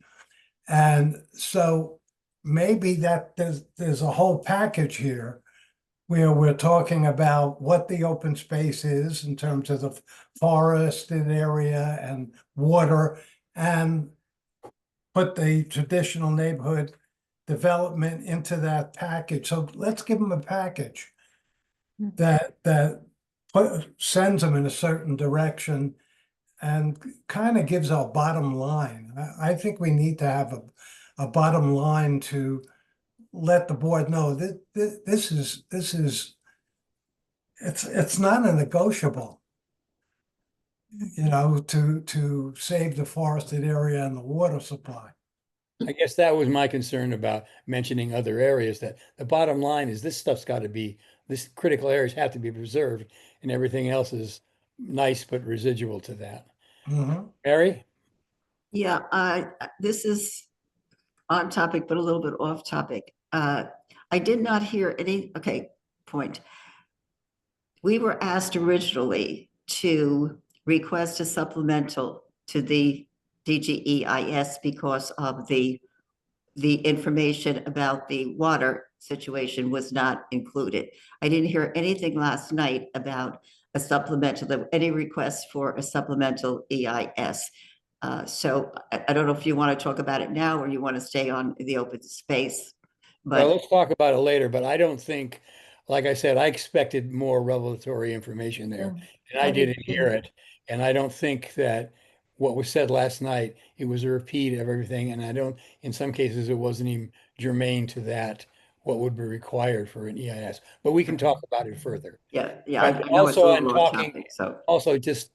And so maybe that there's a whole package here where we're talking about what the open space is in terms of the forested area and water, and put the traditional neighborhood development into that package. So let's give them a package that sends them in a certain direction and kind of gives our bottom line. I think we need to have a bottom line to let the board know that this is it's not a negotiable, you know, to save the forested area and the water supply. I guess that was my concern about mentioning other areas, that the bottom line is this stuff's got to be, this critical areas have to be preserved, and everything else is nice but residual to that. Mhm. Mary? Yeah, this is on topic, but a little bit off topic. I did not hear any, okay, point. We were asked originally to request a supplemental to the DGEIS because of the information about the water situation was not included. I didn't hear anything last night about a supplemental, any requests for a supplemental EIS. So I don't know if you want to talk about it now or you want to stay on the open space. Well, But let's talk about it later, but I don't think, like I said, I expected more revelatory information there, and I I did didn't too. hear it. And I don't think that what was said last night, it was a repeat of everything, and I don't, in some cases, it wasn't even germane to that, what would be required for an EIS. But we can talk about it further. yeah, But I know it's a also I'm little off talking, topic, so. also just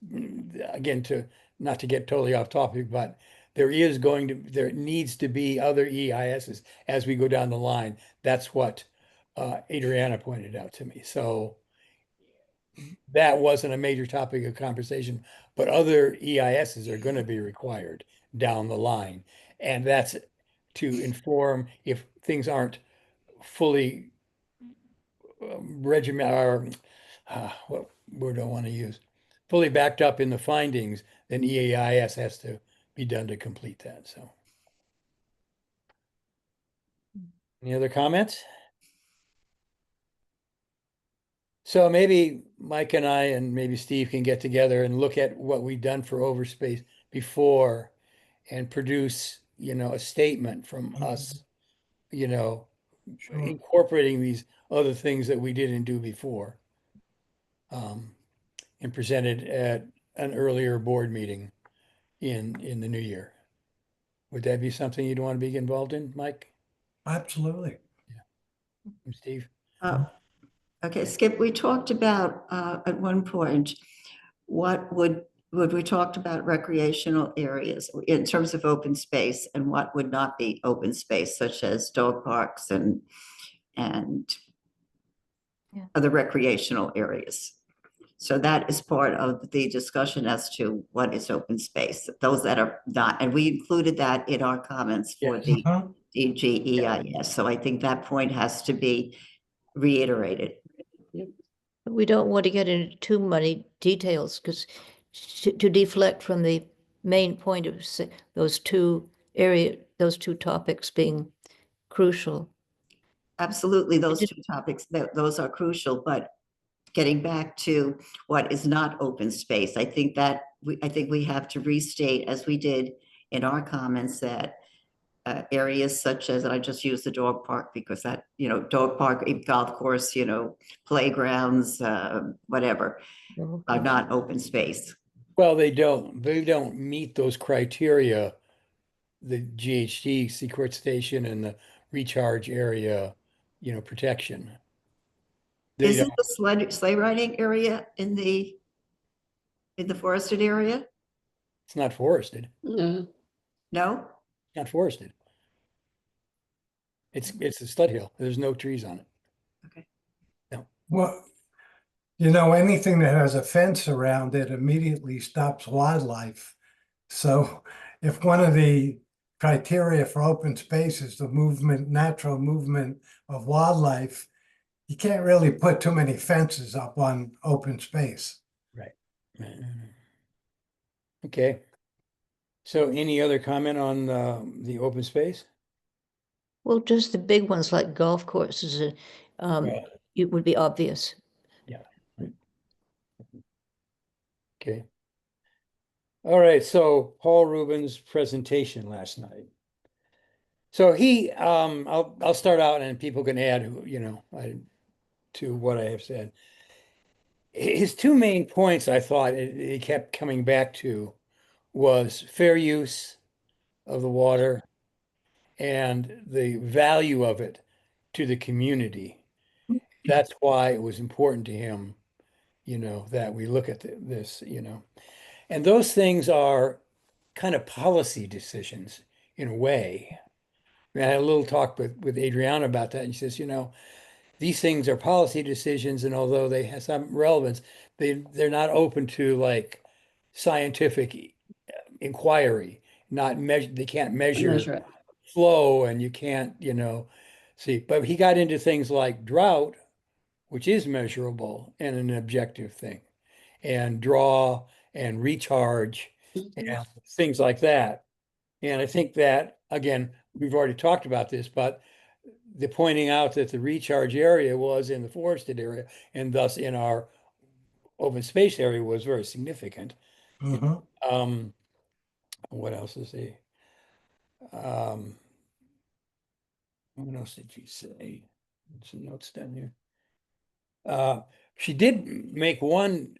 again to not to get totally off topic, but there needs to be other EISs as we go down the line. That's what Adriana pointed out to me. So that wasn't a major topic of conversation, but other EISs are going to be required down the line. And that's to inform if things aren't fully regiment or what word do I want to use? Fully backed up in the findings, then EAIS has to be done to complete that. So, any other comments? So maybe Mike and I and maybe Steve can get together and look at what we've done for overspace before and produce, a statement from us, you know, Sure. incorporating these other things that we didn't do before. And presented at an earlier board meeting in the new year. Would that be something you'd want to be involved in, Mike Absolutely. and Steve? Okay, Skip, we talked about at one point, what would we talked about recreational areas in terms of open space and what would not be open space, such as dog parks and Yeah. other recreational areas. So that is part of the discussion as to what is open space, those that are not, and we included that in our comments for Yes. the Uh-huh. DGEIS. So I think that point has to be reiterated. We don't want to get into too many details because to deflect from the main point of those two topics being crucial. Absolutely, those two topics, those are crucial, but getting back to what is not open space, I think we have to restate, as we did in our comments, that areas such as, and I just use the dog park because that, dog park, golf course, playgrounds, whatever, are not open space. Well, they don't meet those criteria, the GHG sequestration and the recharge area, protection. They Isn't don't, the sleigh riding area in the forested area? it's not forested. No, No? Not forested. It's a stud hill. There's no trees on it. Okay. Well, You know, anything that has a fence around it immediately stops wildlife. So if one of the criteria for open space is the movement, natural movement of wildlife, you can't really put too many fences up on open space. Right. Okay. So any other comment on the open space? Well, just the big ones like golf courses, Yeah. it would be obvious. Yeah. Right. Okay. All right. So Paul Rubin's presentation last night. So I'll start out and people can add, to what I have said. His two main points, I thought he kept coming back to, was fair use of the water and the value of it to the community. That's why it was important to him, that we look at this, and those things are kind of policy decisions in a way. I had a little talk with Adriana about that, and she says, these things are policy decisions, and although they have some relevance, they're not open to like scientific inquiry, not measure, they can't measure Measure it. flow, and you can't, see. But he got into things like drought, which is measurable and an objective thing, and draw and recharge and things like that. And I think that, again, we've already talked about this, but the pointing out that the recharge area was in the forested area and thus in our open space area was very significant. Mhm. What else is he? What else did she say? Some notes down here. She did make one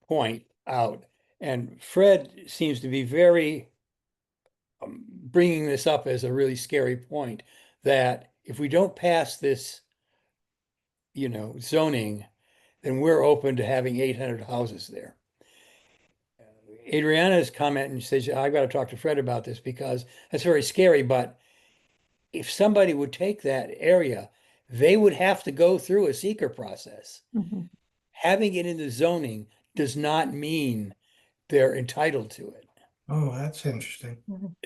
point out, and Fred seems to be very bringing this up as a really scary point, that if we don't pass this, zoning, then we're open to having 800 houses there. Adriana's comment and says, I've got to talk to Fred about this because that's very scary. But if somebody would take that area, they would have to go through a seeker process. Mhm. Having it in the zoning does not mean they're entitled to it. Oh, that's interesting.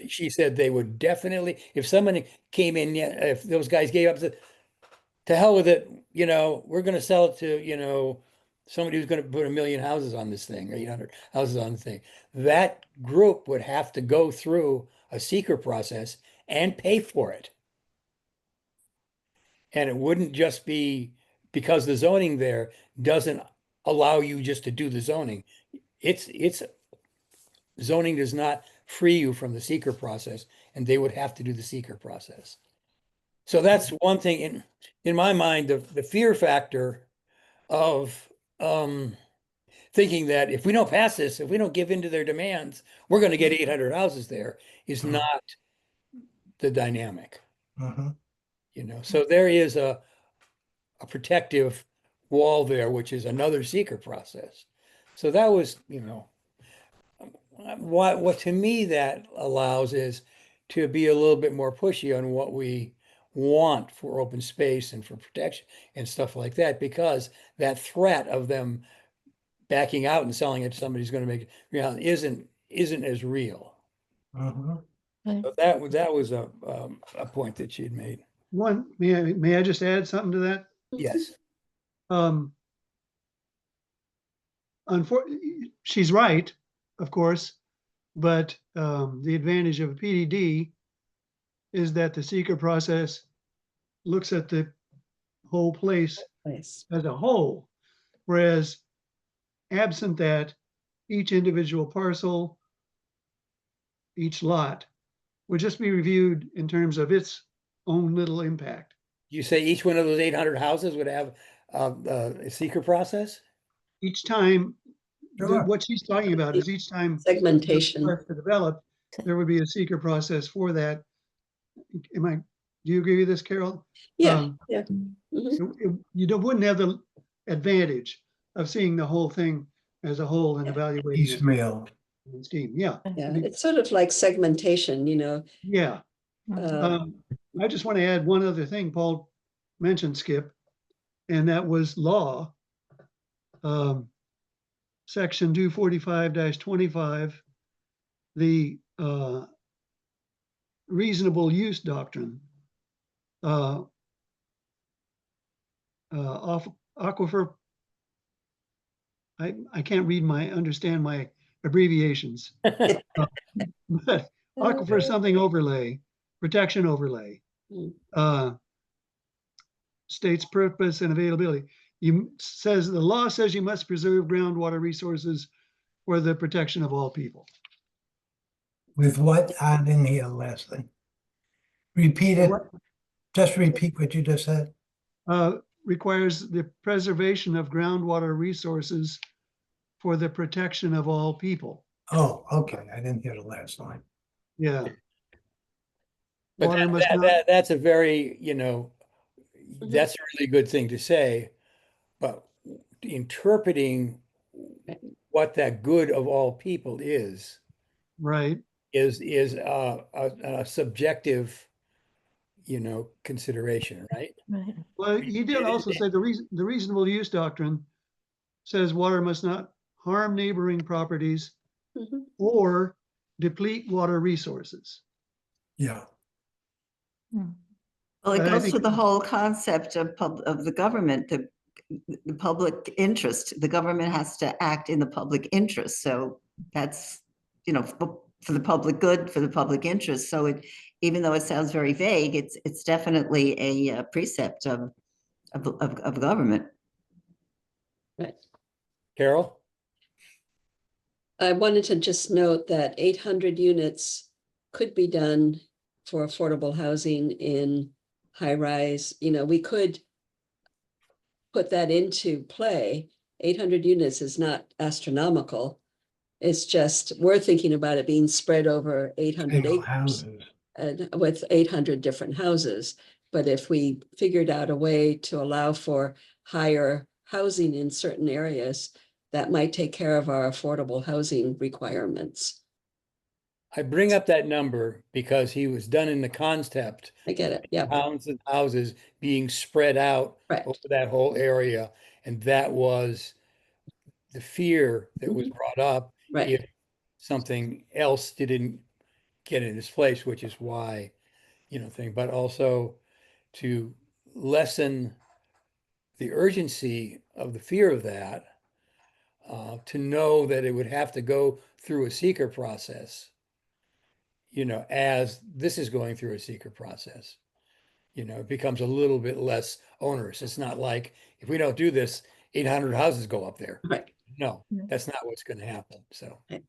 She said they would definitely, if somebody came in, if those guys gave up to hell with it, we're going to sell it to, somebody who's going to put 1 million houses on this thing, or 800 houses on the thing. That group would have to go through a seeker process and pay for it. And it wouldn't just be because the zoning there doesn't allow you just to do the zoning. It's zoning does not free you from the seeker process, and they would have to do the seeker process. So that's one thing in my mind, the fear factor of thinking that if we don't pass this, if we don't give in to their demands, we're going to get 800 houses there is not the dynamic, Mhm. So there is a protective wall there, which is another seeker process. So that was, what to me that allows is to be a little bit more pushy on what we want for open space and for protection and stuff like that, because that threat of them backing out and selling it to somebody who's going to make it real isn't as real. Mhm. Right. So that was a point that she'd made. May I just add something to that? Yes. She's right, of course, but the advantage of a PDD is that the seeker process looks at the whole place Place. as a whole, whereas absent that, each individual parcel, each lot would just be reviewed in terms of its own little impact. You say each one of those 800 houses would have a seeker process? Each time, Sure. what she's talking about is each time Segmentation. starts to develop, there would be a seeker process for that. Do you agree with this, Carol? Yeah, yeah. Mhm. You wouldn't have the advantage of seeing the whole thing as a whole and evaluating it Piecemeal. in scheme. Yeah, Yeah, it's sort of like segmentation, yeah. I just want to add one other thing Paul mentioned, Skip, and that was law. section 245-25, the reasonable use doctrine. Aquifer, I can't understand my abbreviations. But aquifer something overlay, protection overlay. Mm. States purpose and availability. The law says you must preserve groundwater resources for the protection of all people. With what? I didn't hear the last thing. Repeat it. Just repeat what you just said. Requires the preservation of groundwater resources for the protection of all people. Oh, okay. I didn't hear the last line. Yeah. But Water must not, that's a very, Mhm. that's a really good thing to say, but interpreting what that good of all people right. is a subjective, consideration, right? Right. Well, he did also say the reasonable use doctrine says water must not harm neighboring properties Mhm. or deplete water resources. Yeah. Hmm. Well, it But I goes think- to the whole concept of the government, the public interest. The government has to act in the public interest. So that's, for the public good, for the public interest. So even though it sounds very vague, it's definitely a precept of government. Right. Carol? I wanted to just note that 800 units could be done for affordable housing in high rise. We could put that into play. 800 units is not astronomical. It's just, we're thinking about it being spread over 800 Single acres houses. and with 800 different houses. But if we figured out a way to allow for higher housing in certain areas, that might take care of our affordable housing requirements. I bring up that number because he was done in the concept, I get it. Yeah, towns and houses being spread out right. over that whole area. And that was the fear that was brought up Right. if something else didn't get in its place, which is why, but also to lessen the urgency of the fear of that, to know that it would have to go through a seeker process, as this is going through a seeker process. It becomes a little bit less onerous. It's not like if we don't do this, 800 houses go up there. Right. No, Yeah. that's not what's going to happen. So, Right.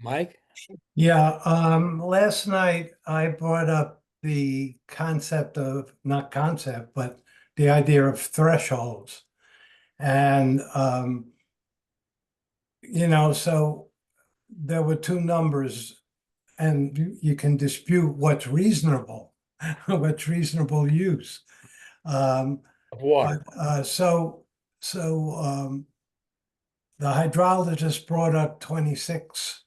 Mike? Yeah, last night I brought up the concept of, not concept, but the idea of thresholds. And, so there were two numbers and you can dispute what's reasonable, what's reasonable use. Of water. The hydrologist brought up 26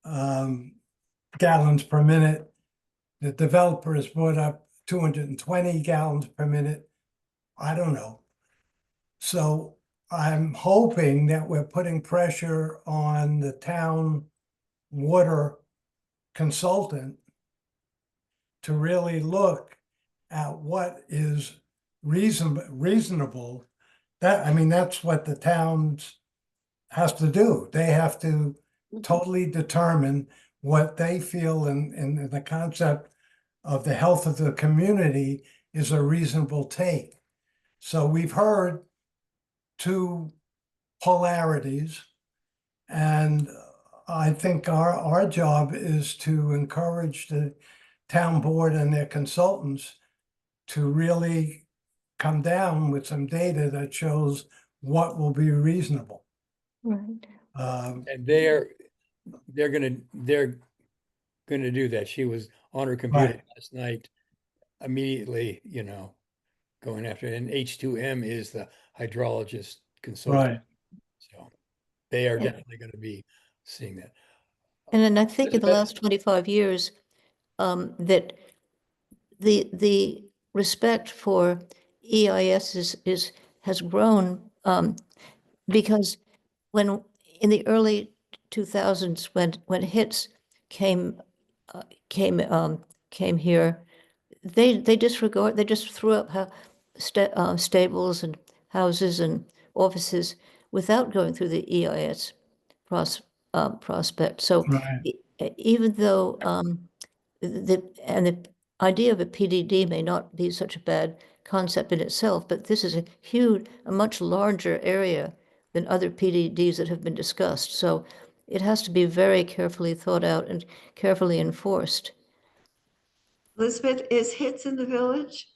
gallons per minute. The developer has brought up 220 gallons per minute. I don't know. So I'm hoping that we're putting pressure on the town water consultant to really look at what is reasonable. That's what the towns has to do. They have to totally determine what they feel in the concept of the health of the community is a reasonable take. So we've heard two polarities, and I think our job is to encourage the town board and their consultants to really come down with some data that shows what will be reasonable. Right. And they're gonna do that. She was on her computer Right. last night, immediately, going after it. And H2M is the hydrologist consultant. Right. So they are Yeah. definitely going to be seeing that. And then I think in the Elizabeth? last 25 years, that the respect for EIS has grown Because when in the early 2000s, when hits came came here, they just threw up stables and houses and offices without going through the EIS prospect. So Right. even though the idea of a PDD may not be such a bad concept in itself, but this is a much larger area than other PDDs that have been discussed. So it has to be very carefully thought out and carefully enforced. Elizabeth, is HITS in the village?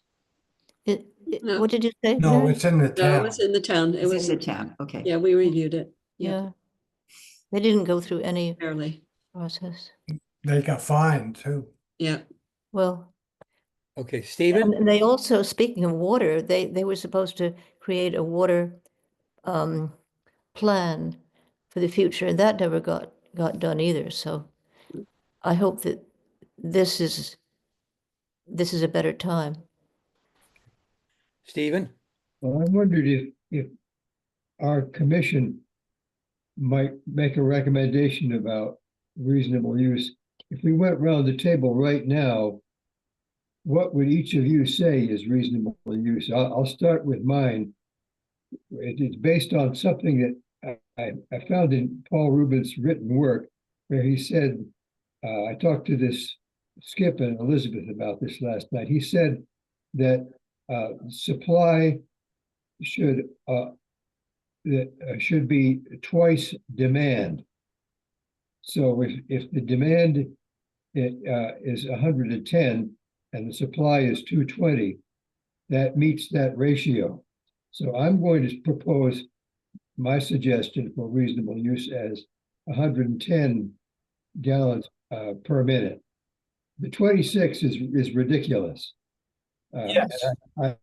No. What did you say, No, Mary? it's in the No, it town. was in the town. It It's was, in the town, okay. yeah, we reviewed it. Yeah. They didn't go through any Barely. process. They got fined too. Yeah. Well, Okay, Stephen? and they also, speaking of water, they were supposed to create a water plan for the future, and that never got done either. So I hope that this is a better time. Stephen? Well, I wondered if our commission might make a recommendation about reasonable use. If we went around the table right now, what would each of you say is reasonable use? I'll start with mine. It's based on something that I found in Paul Rubin's written work, where he said, I talked to this Skip and Elizabeth about this last night. He said that supply should be twice demand. So if the demand is 110 and the supply is 220, that meets that ratio. So I'm going to propose my suggestion for reasonable use as 110 gallons per minute. The 26 is ridiculous. Yes. I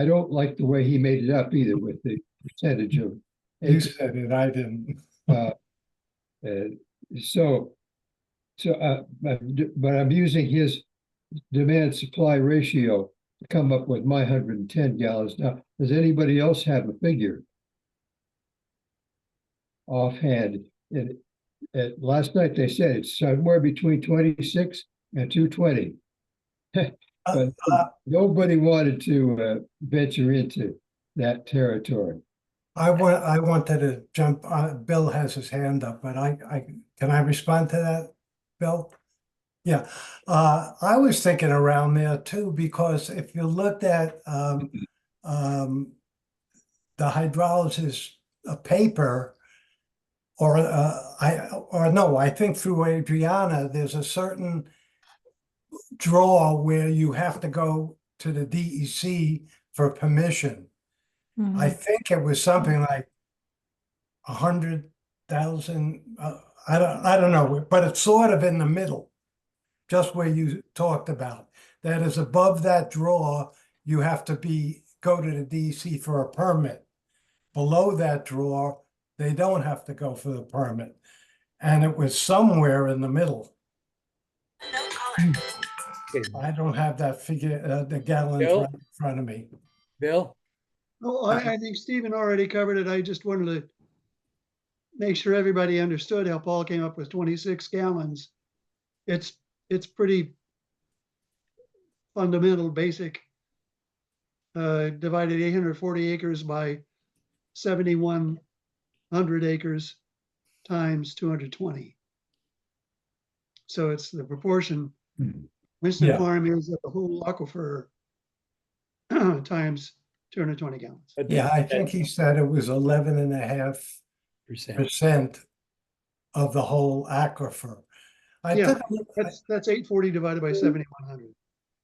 don't like the way he made it up either with the percentage of. You said it, I didn't. But I'm using his demand supply ratio to come up with my 110 gallons. Now, does anybody else have a figure offhand? Last night they said it's somewhere between 26 and 220. But nobody wanted to venture into that territory. I wanted to jump, Bill has his hand up, but can I respond to that, Bill? Yeah, I was thinking around there too, because if you looked at the hydrologist paper, I think through Adriana, there's a certain draw where you have to go to the DEC for permission. I think it was something like 100,000. I don't know, but it's sort of in the middle, just where you talked about. That is above that draw, you have to go to the DEC for a permit. Below that draw, they don't have to go for the permit. And it was somewhere in the middle. I don't have that figure, the gallons Bill? right in front of me. Bill? Oh, I think Stephen already covered it. I just wanted to make sure everybody understood how Paul came up with 26 gallons. It's pretty fundamental, basic. Divided 840 acres by 7,100 acres times 220. So it's the proportion. Winston Yeah. Farm is the whole aquifer times 220 gallons. Yeah, I think he said it was 11.5% of the whole aquifer. Yeah, that's 840 divided by 7,100.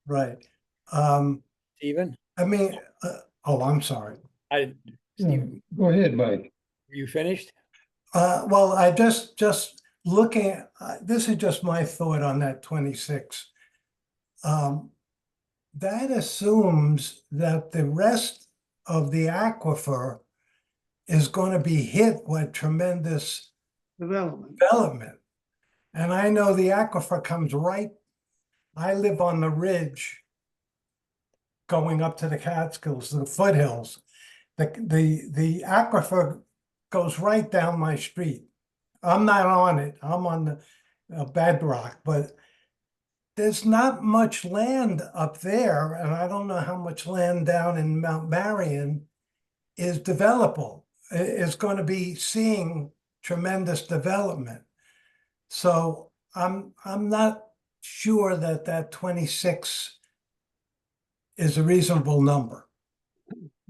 Right. Stephen? I mean, I'm sorry. Stephen, Go ahead, Mike. you finished? Well, I just looking at, this is just my thought on that 26. That assumes that the rest of the aquifer is going to be hit with tremendous development. And I know the aquifer comes I live on the ridge going up to the Catskills, the foothills. The aquifer goes right down my street. I'm not on it. I'm on the bedrock, but there's not much land up there, and I don't know how much land down in Mount Marion is developable. Is going to be seeing tremendous development. So I'm not sure that that 26 is a reasonable number.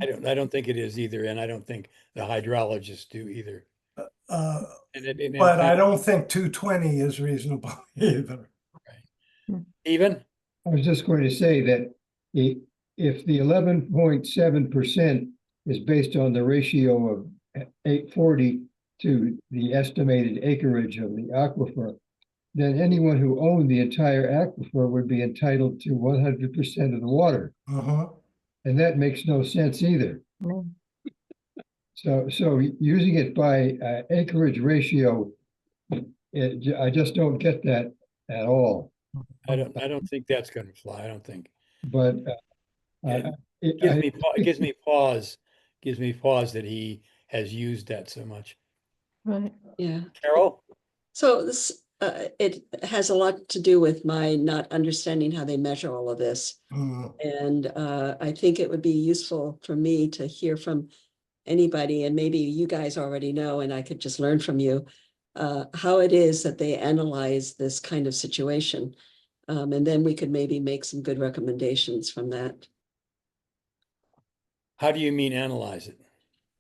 I don't think it is either, and I don't think the hydrologists do either. Uh, And but I don't think 220 is reasonable either. even, I was just going to say that if the 11.7% is based on the ratio of 840 to the estimated acreage of the aquifer, then anyone who owned the entire aquifer would be entitled to 100% of the water. And that makes no sense either. No. So using it by acreage ratio, I just don't get that at all. I don't think that's going to fly. I don't think. But It gives me pause that he has used that so much. Right. Yeah. Carol? So this, it has a lot to do with my not understanding how they measure all of this. And I think it would be useful for me to hear from anybody, and maybe you guys already know, and I could just learn from you, how it is that they analyze this kind of situation. And then we could maybe make some good recommendations from that. How do you mean analyze it?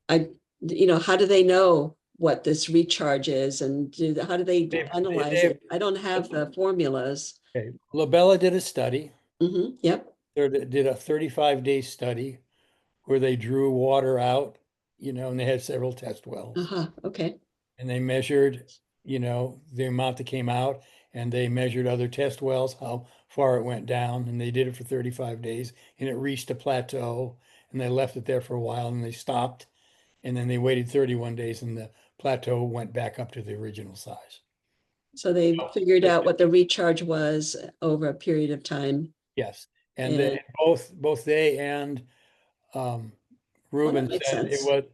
How do they know what this recharge is, and how do they analyze it? I don't have the formulas. Okay. Labella did a study. Yep. They did a 35-day study where they drew water out, and they had several test wells. Okay. And they measured, the amount that came out, and they measured other test wells, how far it went down, and they did it for 35 days, and it reached a plateau, and they left it there for a while, and they stopped, and then they waited 31 days, and the plateau went back up to the original size. So they figured out what the recharge was over a period of time. Yes, and then both they and Ruben said it was.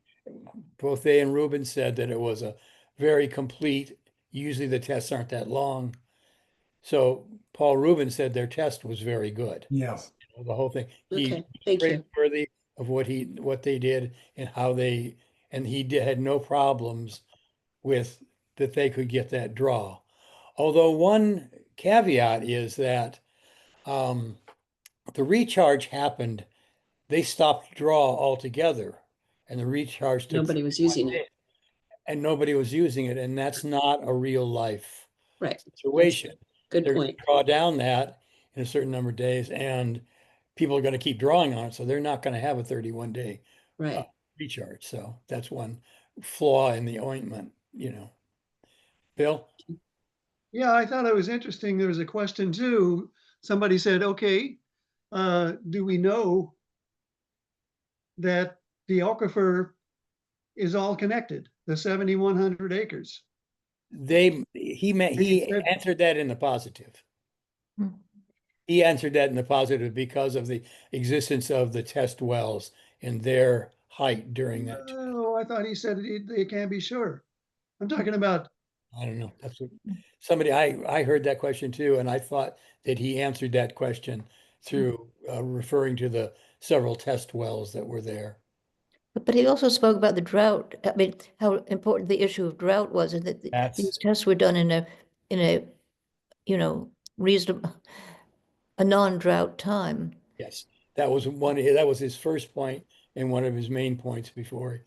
Both they and Ruben said that it was a very complete. Usually the tests aren't that long, so Paul Ruben said their test was very good. Yeah. The whole thing. Okay, thank you. Worthy of what they did and how they, and had no problems with that they could get that draw. Although one caveat is that the recharge happened, they stopped draw altogether, and the recharge took Nobody was using it. and nobody was using it, and that's not a real life Right. situation. Good They're point. gonna draw down that in a certain number of days, and people are going to keep drawing on it, so they're not going to have a 31-day Right. recharge. So that's one flaw in the ointment, Bill? Yeah, I thought it was interesting. There was a question too. Somebody said, okay, do we know that the aquifer is all connected, the 7,100 acres? He answered that in the positive. He answered that in the positive because of the existence of the test wells and their height during that. Oh, I thought he said they can't be sure. I'm talking about. I don't know. That's what somebody, I heard that question too, and I thought that he answered that question through referring to the several test wells that were there. But he also spoke about the drought. I mean, how important the issue of drought was, and that these tests were done in a reasonable, a non-drought time. Yes, that was his first point and one of his main points before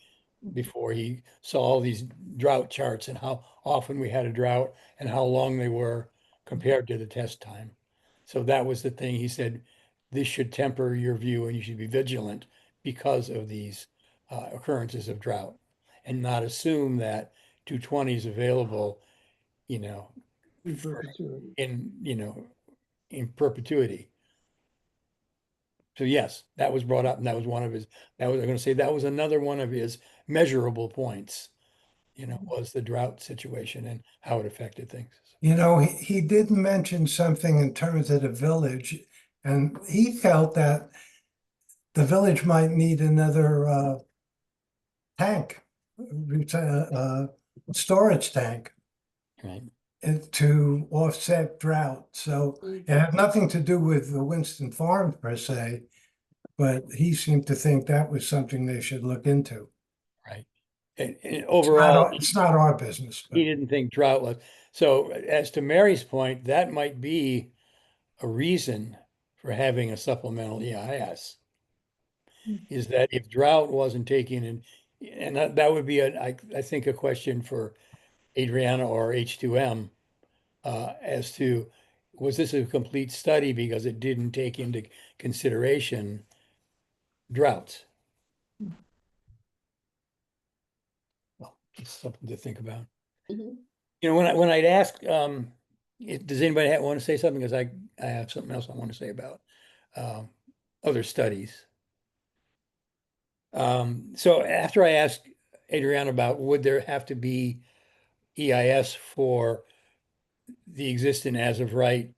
he saw all these drought charts and how often we had a drought and how long they were compared to the test time. So that was the thing. He said, this should temper your view and you should be vigilant because of these occurrences of drought in available, in perpetuity. So yes, that was brought up, and that was another one of his measurable points, was the drought situation and how it affected things. He did mention something in terms of the village, and he felt that the village might need another tank, storage tank Right. to offset drought. So it had nothing to do with the Winston Farm per se, but he seemed to think that was something they should look into. Right. And overall, It's not our business, he but didn't think drought was. So as to Mary's point, that might be a reason for having a supplemental EIS. Is that if drought wasn't taken in, and that would be I think a question for Adriana or H2M as to, was this a complete study because it didn't take into consideration droughts? Well, it's something to think about. Mhm. You know, when I'd ask, does anybody want to say something? Because I have something else I want to say about other studies. So after I asked Adriana about would there have to be EIS for the existing as of right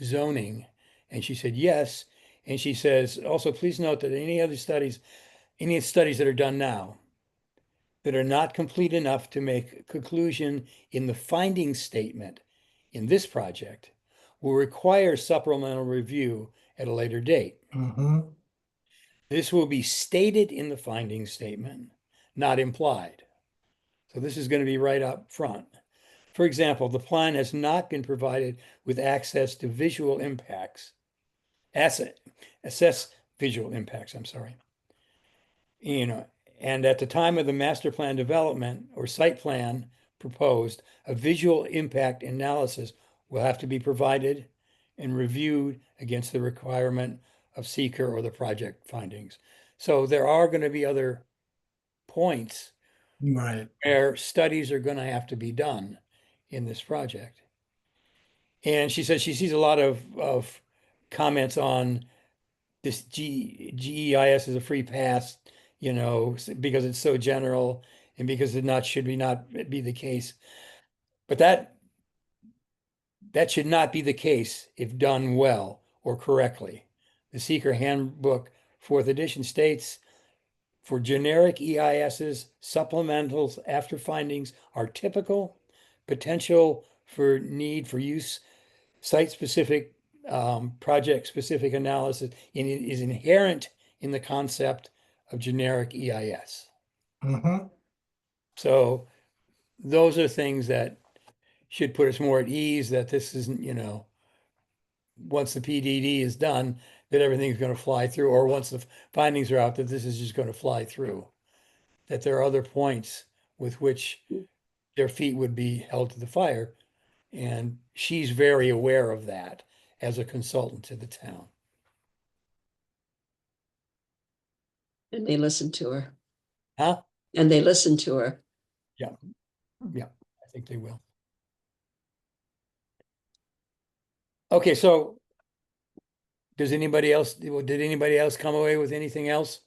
zoning, and she said yes. And she says also, please note that any studies that are done now that are not complete enough to make a conclusion in the finding statement in this project will require supplemental review at a later date. mhm, This will be stated in the finding statement, not implied. So this is going to be right up front. For example, the plan has not been provided with access to visual impacts. Assess visual impacts, I'm sorry. You know, and at the time of the master plan development or site plan proposed, a visual impact analysis will have to be provided and reviewed against the requirement of seeker or the project findings. So there are going to be other points right. where studies are going to have to be done in this project. And she said she sees a lot of comments on this GEIS is a free pass, you know, because it's so general and because it should not be the case. But that should not be the case if done well or correctly. The Seeker Handbook, 4th edition states, for generic EISs, supplementals after findings are typical. Potential for need for use, site-specific, project-specific analysis, and it is inherent in the concept of generic EIS. Mhm, So those are things that should put us more at ease that this isn't, you know, once the PDD is done, that everything's going to fly through, or once the findings are out, that this is just going to fly through. That there are other points with which their feet would be held to the fire. And she's very aware of that as a consultant to the town. And they listened to her. Huh? And they listened to her. Yeah, I think they will. Okay, so did anybody else come away with anything else?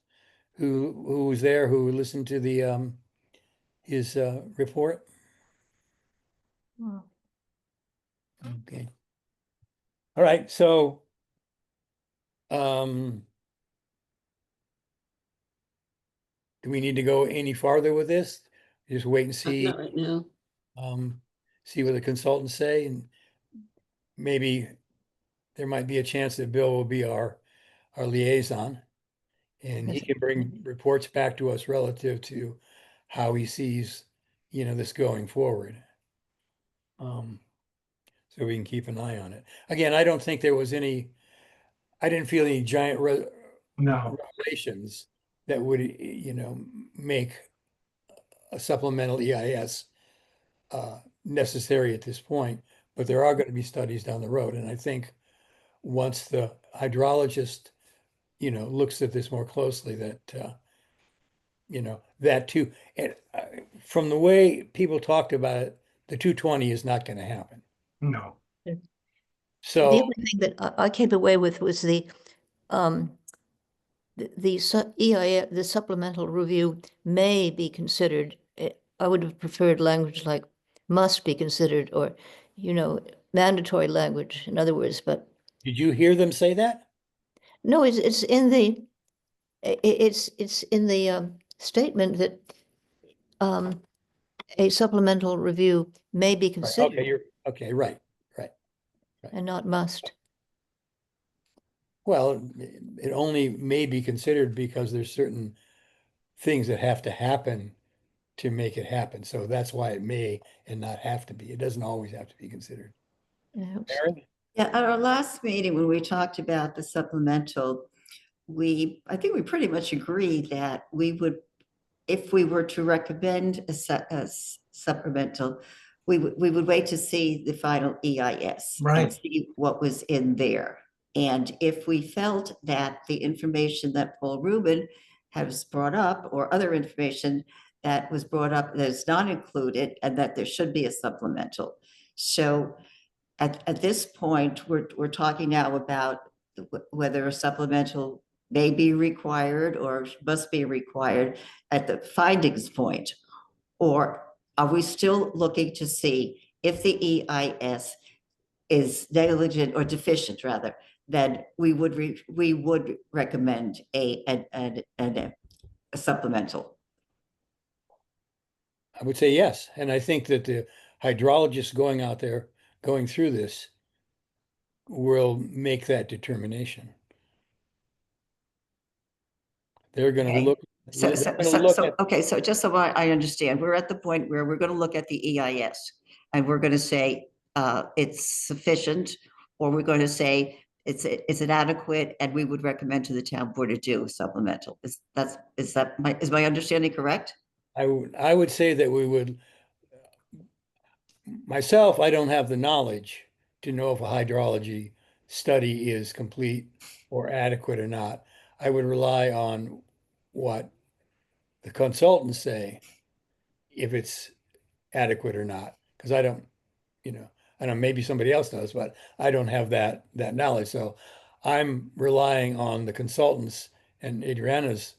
Who was there, who listened to the his report? Hmm. Okay. All right, so do we need to go any farther with this? Just wait and see, Not right now. see what the consultants say, and maybe there might be a chance that Bill will be our liaison. And he Yes. can bring reports back to us relative to how he sees, you know, this going forward. So we can keep an eye on it. Again, I don't think there was I didn't feel any giant no, revelations that would, you know, make a supplemental EIS necessary at this point, but there are going to be studies down the road. And I think once the hydrologist, you know, looks at this more closely, that, you know, that too. And from the way people talked about it, the 220 is not going to happen. no. The So only thing that I came away with was um, EIS, the supplemental review may be considered. I would have preferred language like must be considered, or, you know, mandatory language, in other words, but did you hear them say that? no, it's in the, it's in the statement that a supplemental review may be Right, considered okay, okay, right. and not must. Well, it only may be considered because there's certain things that have to happen to make it happen. So that's why it may and not have to be. It doesn't always have to be considered. I hope so. Aaron? Yeah, at our last meeting, when we talked about the supplemental, I think we pretty much agreed that we would, if we were to recommend a supplemental, we would wait to see the final EIS. Right. And see what was in there. And if we felt that the information that Paul Rubin has brought up, or other information that was brought up that is not included, and that there should be a supplemental. So at this point, we're talking now about whether a supplemental may be required or must be required at the findings point. Or are we still looking to see if the EIS is negligent or deficient, rather, then we would recommend a supplemental. I would say yes. And I think that the hydrologists going out there, going through this, will make that determination. They're going to Okay. look, So, they're so, going to so, look so, at, okay, so just so I understand, we're at the point where we're gonna look at the EIS and we're gonna say, it's sufficient, or we're going to say, is it adequate, and we would recommend to the town board to do a supplemental. Is my understanding correct? I would say that we would, myself, I don't have the knowledge to know if a hydrology study is complete or adequate or not. I would rely on what the consultants say, if it's adequate or not, because I don't, I don't know, maybe somebody else knows, but I don't have that knowledge. So I'm relying on the consultants and Adriana's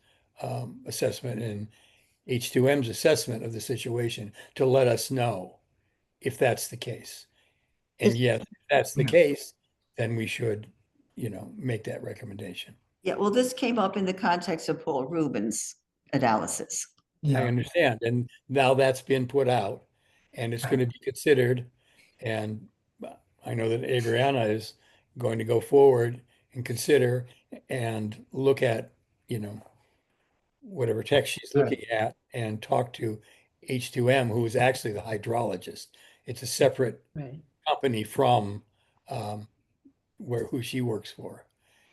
assessment and H2M's assessment of the situation to let us know if that's the case. And Is- yes, if that's the Yeah. case, then we should, make that recommendation. Yeah, well, this came up in the context of Paul Rubin's analysis. I Yeah, understand. And now that's been put out and it's going to be considered. And I know that Adriana is going to go forward and consider and look at, whatever text she's Right. looking at and talk to H2M, who is actually the hydrologist. It's a separate Right. company from who she works for.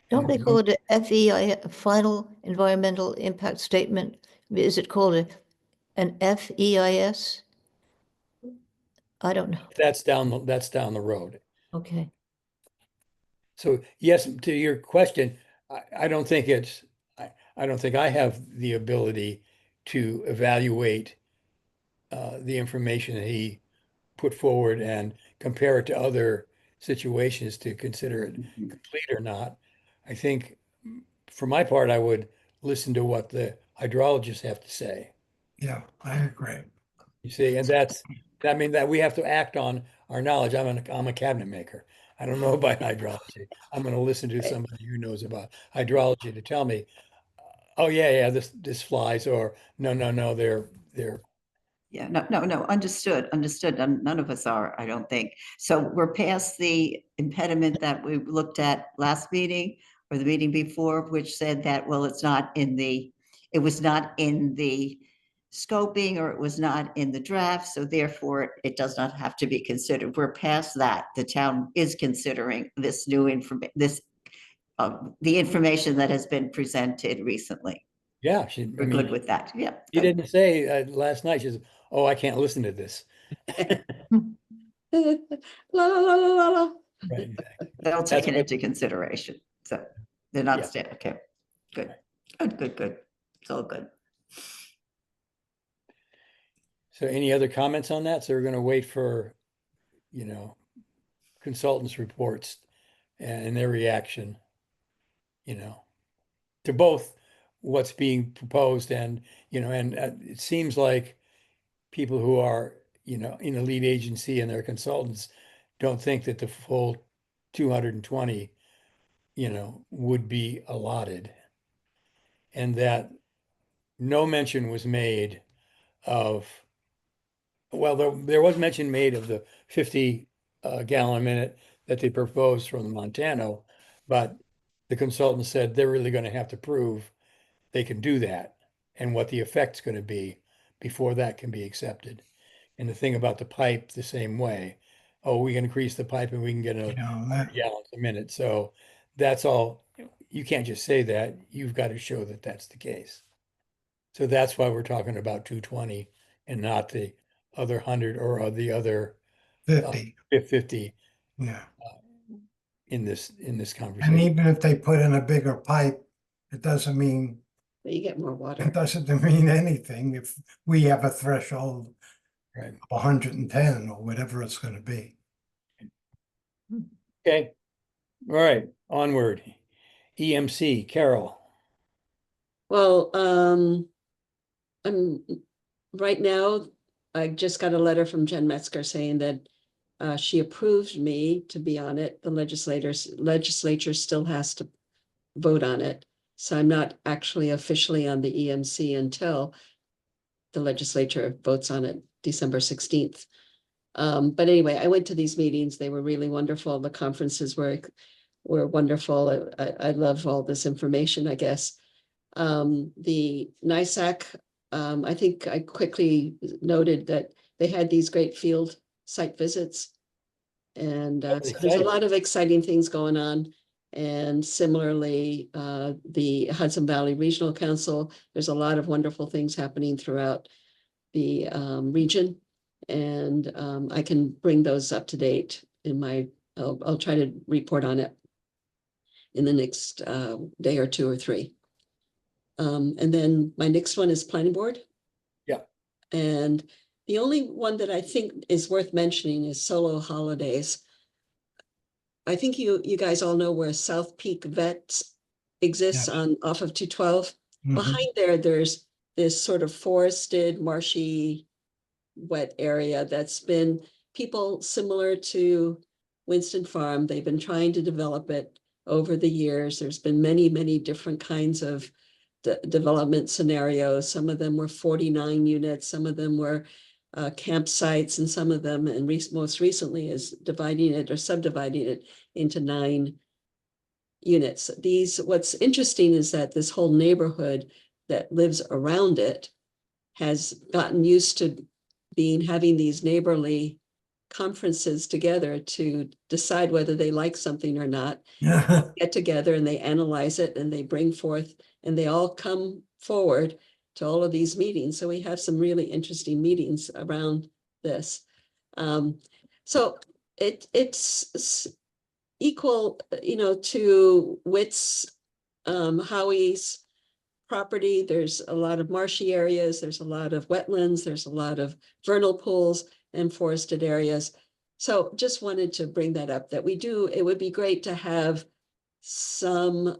Don't they And call it a FEI, a final environmental impact statement? Is it called an FEIS? I don't know. that's down the road. Okay. So yes, to your question, I don't think I don't think I have the ability to evaluate the information that he put forward and compare it to other situations to consider it complete or not. I think for my part, I would listen to what the hydrologists have to say. yeah, I agree. You see, and that means that we have to act on our knowledge. I'm a cabinet maker. I don't know about hydrology. I'm going to listen to somebody who knows about hydrology to tell me, oh yeah, this flies, or no, they're Yeah, no, understood. None of us are, I don't think. So we're past the impediment that we looked at last meeting or the meeting before, which said that, well, it was not in the scoping, or it was not in the draft, so therefore it does not have to be considered. We're past that. The town is considering this new the information that has been presented recently. yeah. We're good with that. Yeah. She good. didn't say last night. She says, "Oh, I can't listen to this." La, la, la, la, la, la. Right. They'll take That's it what- into consideration. So they're Yeah. not staying. Okay. Good. Good. It's all good. So any other comments on that? So we're going to wait for, consultants' reports and their reaction, to both what's being proposed and, and it seems like people who are, in a lead agency and their consultants don't think that the full 220, would be allotted. And that no mention was made of, well, there was mention made of the 50 gallon a minute that they proposed from the Montano, but the consultant said they're really going to have to prove they can do that and what the effect's going to be before that can be accepted. And the thing about the pipe, the same way. Oh, we can increase the pipe and we can get a You know, that, gallons a minute. So that's all. You can't just say that. You've got to show that that's the case. So that's why we're talking about 220 and not the other 100 or the other 50, 50 yeah. in this And conversation. even if they put in a bigger pipe, it doesn't mean, But you get more water. it doesn't mean anything if we have a threshold Right. of 110 or whatever it's gonna be. Okay. All right. Onward. EMC, Carol. Well, I'm right now, I just got a letter from Jen Metzger saying that she approved me to be on it. The legislature still has to vote on it. So I'm not actually officially on the EMC until the legislature votes on it December 16th. But anyway, I went to these meetings. They were really wonderful. The conferences were wonderful. I love all this information, I guess. The NISAC, I think I quickly noted that they had these great field site visits. And so there's a exciting. lot of exciting things going on. And similarly, the Hudson Valley Regional Council, there's a lot of wonderful things happening throughout the region. And I can bring those up to date in my, I'll try to report on it in the next day or two or three. And then my next one is planning board. Yeah. And the only one that I think is worth mentioning is solo holidays. I think you guys all know where South Peak Vets exists Yes. on off of 212. Mhm. Behind there, there's this sort of forested, marshy, wet area that's been people similar to Winston Farm. They've been trying to develop it over the years. There's been many, many different kinds of development scenarios. Some of them were 49 units, some of them were campsites, and some of them, and most recently, is dividing it or subdividing it into 9 units. What's interesting is that this whole neighborhood that lives around it has gotten used to having these neighborly conferences together to decide whether they like something or not. Get together and they analyze it and they bring forth, and they all come forward to all of these meetings. So we have some really interesting meetings around this. So it's equal, to Witt's, Howie's property. There's a lot of marshy areas, there's a lot of wetlands, there's a lot of vernal pools and forested areas. So just wanted to bring that up, that it would be great to have some,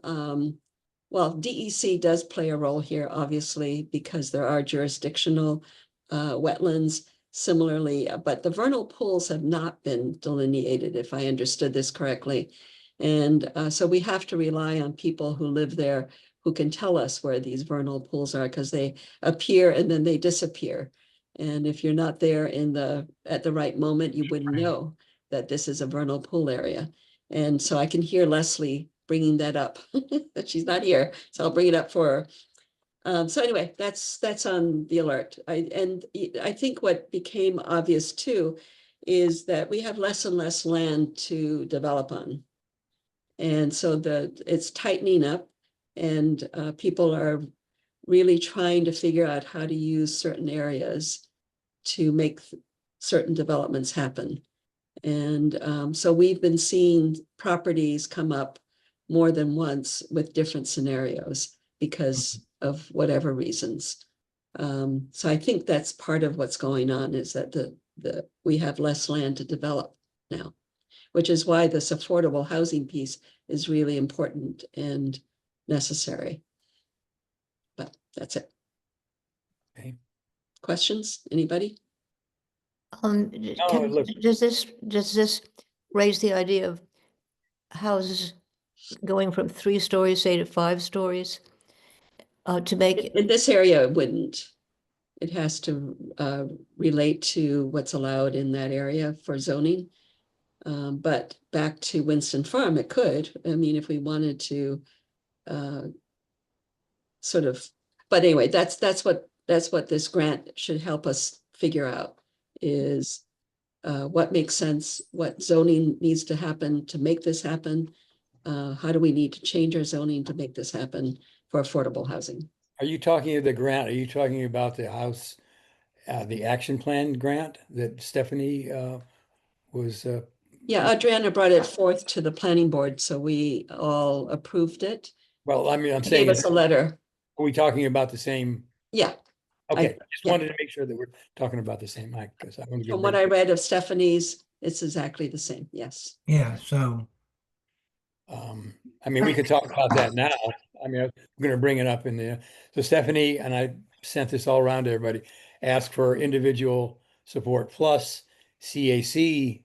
well, DEC does play a role here, obviously, because there are jurisdictional wetlands similarly, but the vernal pools have not been delineated, if I understood this correctly. And so we have to rely on people who live there who can tell us where these vernal pools are, because they appear and then they disappear. And if you're not there at the right moment, you wouldn't know that this is a vernal pool area. And so I can hear Leslie bringing that up. She's not here, so I'll bring it up for her. So anyway, that's on the alert. I think what became obvious too is that we have less and less land to develop on. And so it's tightening up, and people are really trying to figure out how to use certain areas to make certain developments happen. And so we've been seeing properties come up more than once with different scenarios because of whatever reasons. So I think that's part of what's going on, is that we have less land to develop now, which is why this affordable housing piece is really important and necessary. But that's it. Okay. Questions? Anybody? Does this raise the idea of houses going from 3 stories, say, to 5 stories? to make, In this area, it wouldn't. It has to relate to what's allowed in that area for zoning. But back to Winston Farm, it could. I mean, if we wanted to sort of, but anyway, that's what this grant should help us figure out is what makes sense, what zoning needs to happen to make this happen. How do we need to change our zoning to make this happen for affordable housing? Are you talking of the grant? Are you talking about the house, the action plan grant that Stephanie was? Yeah, Adriana brought it forth to the planning board, so we all approved it. Well, I mean, I'm She saying, gave us a letter. are we talking about the same? Yeah, Okay, just yeah. wanted to make sure that we're talking about the same, Mike, because I want to from get what I rid read of Stephanie's, it's exactly the same. Yes. Yeah, so I mean, we could talk about that now. I mean, I'm going to bring it up in the, so Stephanie, and I sent this all around to everybody, asked for individual support plus CAC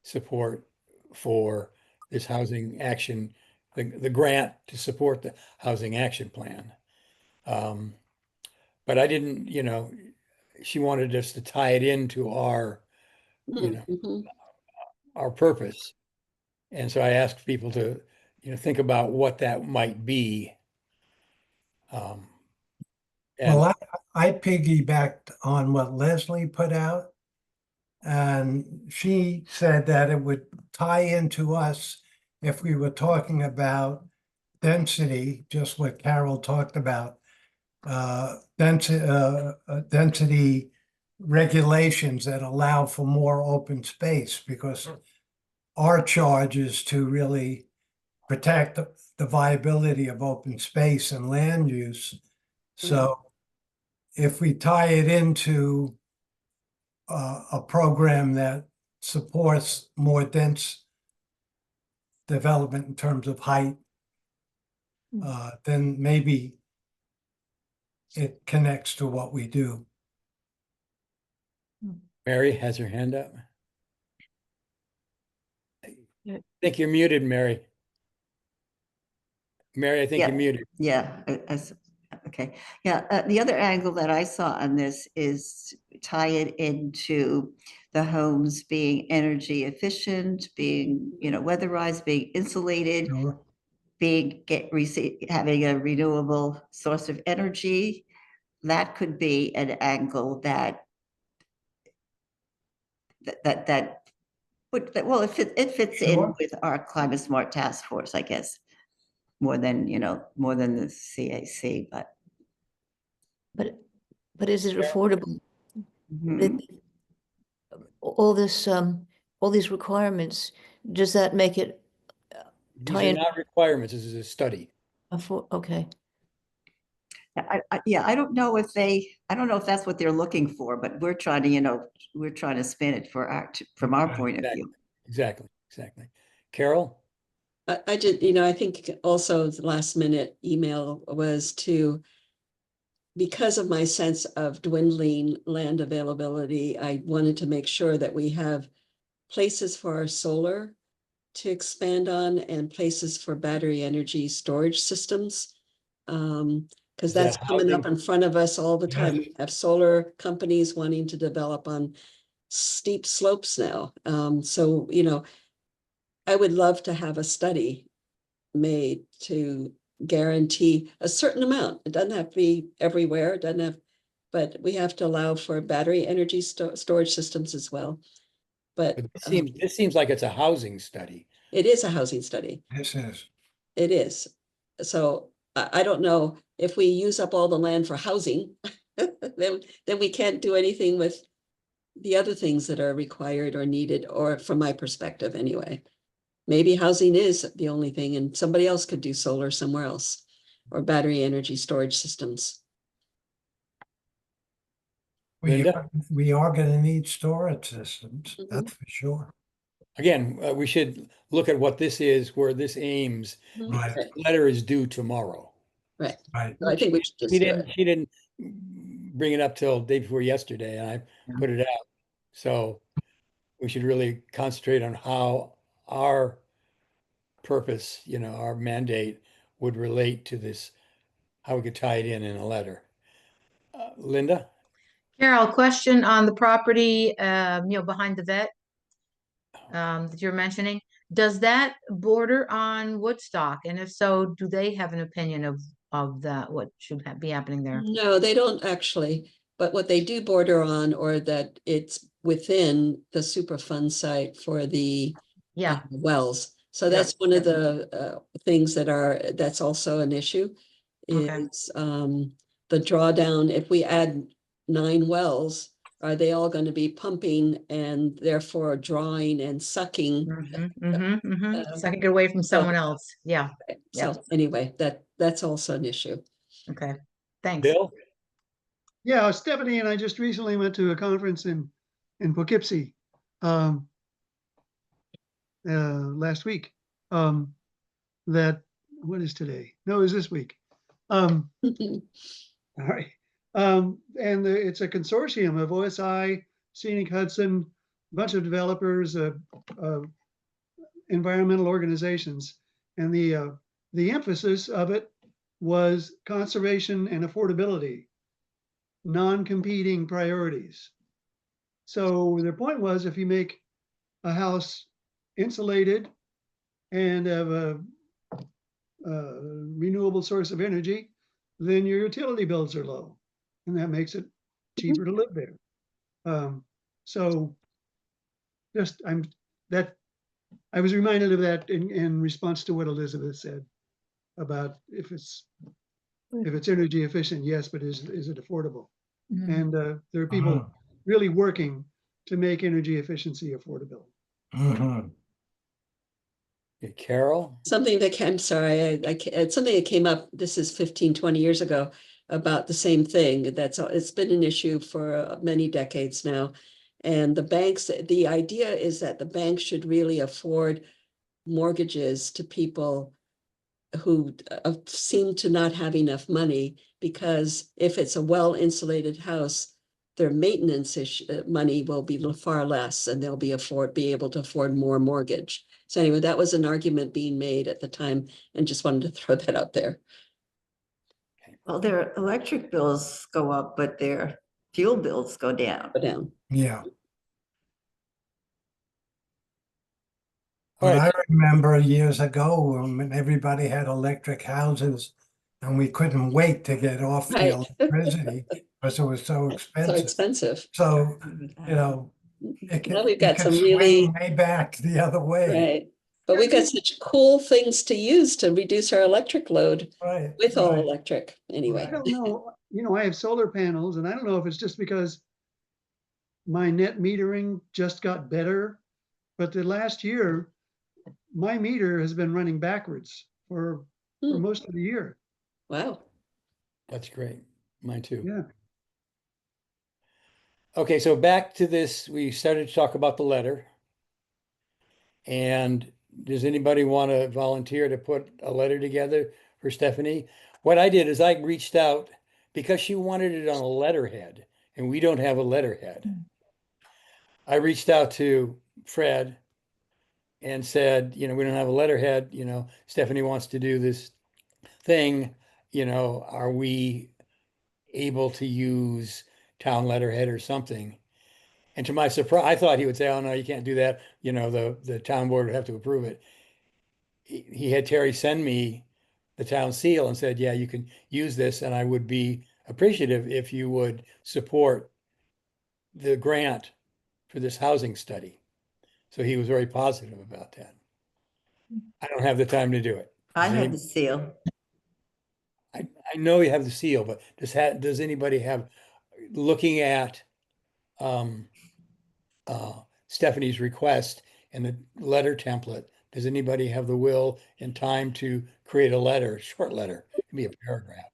support for this housing action, the grant to support the housing action plan. But I didn't, she wanted us to tie it into our, Mhm. our purpose. And so I asked people to, think about what that might be. Um, well, and I piggybacked on what Leslie put out. And she said that it would tie into us if we were talking about density, just what Carol talked about. Density regulations that allow for more open space, because our charge is to really protect the viability of open space and land use. So if we tie it into a program that supports more dense development in terms of height, then maybe it connects to what we do. Mary has her hand up. Yeah. I think you're muted, Mary. Mary, I think Yeah. you're muted. Yeah, okay. Yeah, the other angle that I saw on this is tie it into the homes being energy efficient, being, weatherized, being insulated, Sure. having a renewable source of energy. That could be an angle well, it fits in Sure. with our climate smart task force, I guess, more than the CAC, but. but is it affordable? Mhm. All this, all these requirements, does that make it These tie are in? not requirements. This is a study. Okay. I don't know if that's what they're looking for, but we're trying to spin it from our point of view. Exactly. Carol? I did, I think also the last minute email was because of my sense of dwindling land availability, I wanted to make sure that we have places for our solar to expand on and places for battery energy storage systems. Because Is that that's coming up housing? in front of us all the time. Yes. We have solar companies wanting to develop on steep slopes now. So, I would love to have a study made to guarantee a certain amount. It doesn't have to be everywhere, it doesn't have, but we have to allow for battery energy storage systems as well. But This seems like it's a housing study. it is a housing study. This is. It is. So I don't know if we use up all the land for housing, then we can't do anything with the other things that are required or needed, or from my perspective anyway. Maybe housing is the only thing and somebody else could do solar somewhere else or battery energy storage systems. Linda? We are going to need storage systems, that's for sure. Again, we should look at what this is, where this aims. Right, The letter is due tomorrow. Right. right. So I think we should just do it. She didn't bring it up till day before yesterday, and I put it out. So we should really concentrate on how our purpose, our mandate would relate to this how we could tie it in a letter. Linda? Carol, question on the property, behind the vet, that you're mentioning. Does that border on Woodstock? And if so, do they have an opinion of that, what should be happening there? No, they don't actually, but what they do border on, or that it's within the Superfund site for the Yeah, wells. So Yeah. that's one of the things that's also an issue Okay. is the drawdown. If we add 9 wells, are they all going to be pumping and therefore drawing and sucking? So I can get away from someone else. Yeah, So anyway, that's also an issue. okay, thanks. Bill? Yeah, Stephanie and I just recently went to a conference in Poughkeepsie last week. What is today? No, it's this week. All right. It's a consortium of OSI, Scenic Hudson, a bunch of developers, environmental organizations. And the emphasis of it was conservation and affordability, non-competing priorities. So their point was, if you make a house insulated and have a renewable source of energy, then your utility bills are low, and that makes it cheaper to live there. So just I was reminded of that in response to what Elizabeth said about if it's energy efficient, yes, but is it affordable? And there are people really working to make energy efficiency affordable. Yeah, Carol? Something that came, sorry, it's something that came up, this is 15, 20 years ago, about the same thing. It's been an issue for many decades now. And the banks, the idea is that the banks should really afford mortgages to people who seem to not have enough money, because if it's a well-insulated house, their maintenance money will be far less, and they'll be able to afford more mortgage. So anyway, that was an argument being made at the time, and just wanted to throw that out there. Well, their electric bills go up, but their fuel bills go down. Yeah. All But right. I remember years ago when everybody had electric houses and we couldn't wait to get off the Right. electricity because it was so So expensive. expensive. So, it Now could, we've got it could some swing really, way back the other way. right. But we've got such cool things to use to reduce our electric load Right. with all right. electric anyway. I don't know, I have solar panels, and I don't know if it's just because my net metering just got better, but the last year, my meter has been running backwards for most of the year. Wow. That's great. Mine too. Yeah. Okay, so back to this, we started to talk about the letter. And does anybody want to volunteer to put a letter together for Stephanie? What I did is I reached out because she wanted it on a letterhead, and we don't have a letterhead. I reached out to Fred and said, we don't have a letterhead, Stephanie wants to do this thing, are we able to use town letterhead or something? And to my surprise, I thought he would say, oh, no, you can't do that. The town board would have to approve it. He had Terry send me the town seal and said, yeah, you can use this. And I would be appreciative if you would support the grant for this housing study. So he was very positive about that. I don't have the time to do it. I had the seal. I know you have the seal, but does anybody have, looking at Stephanie's request and the letter template, does anybody have the will and time to create a letter, short letter, it can be a paragraph?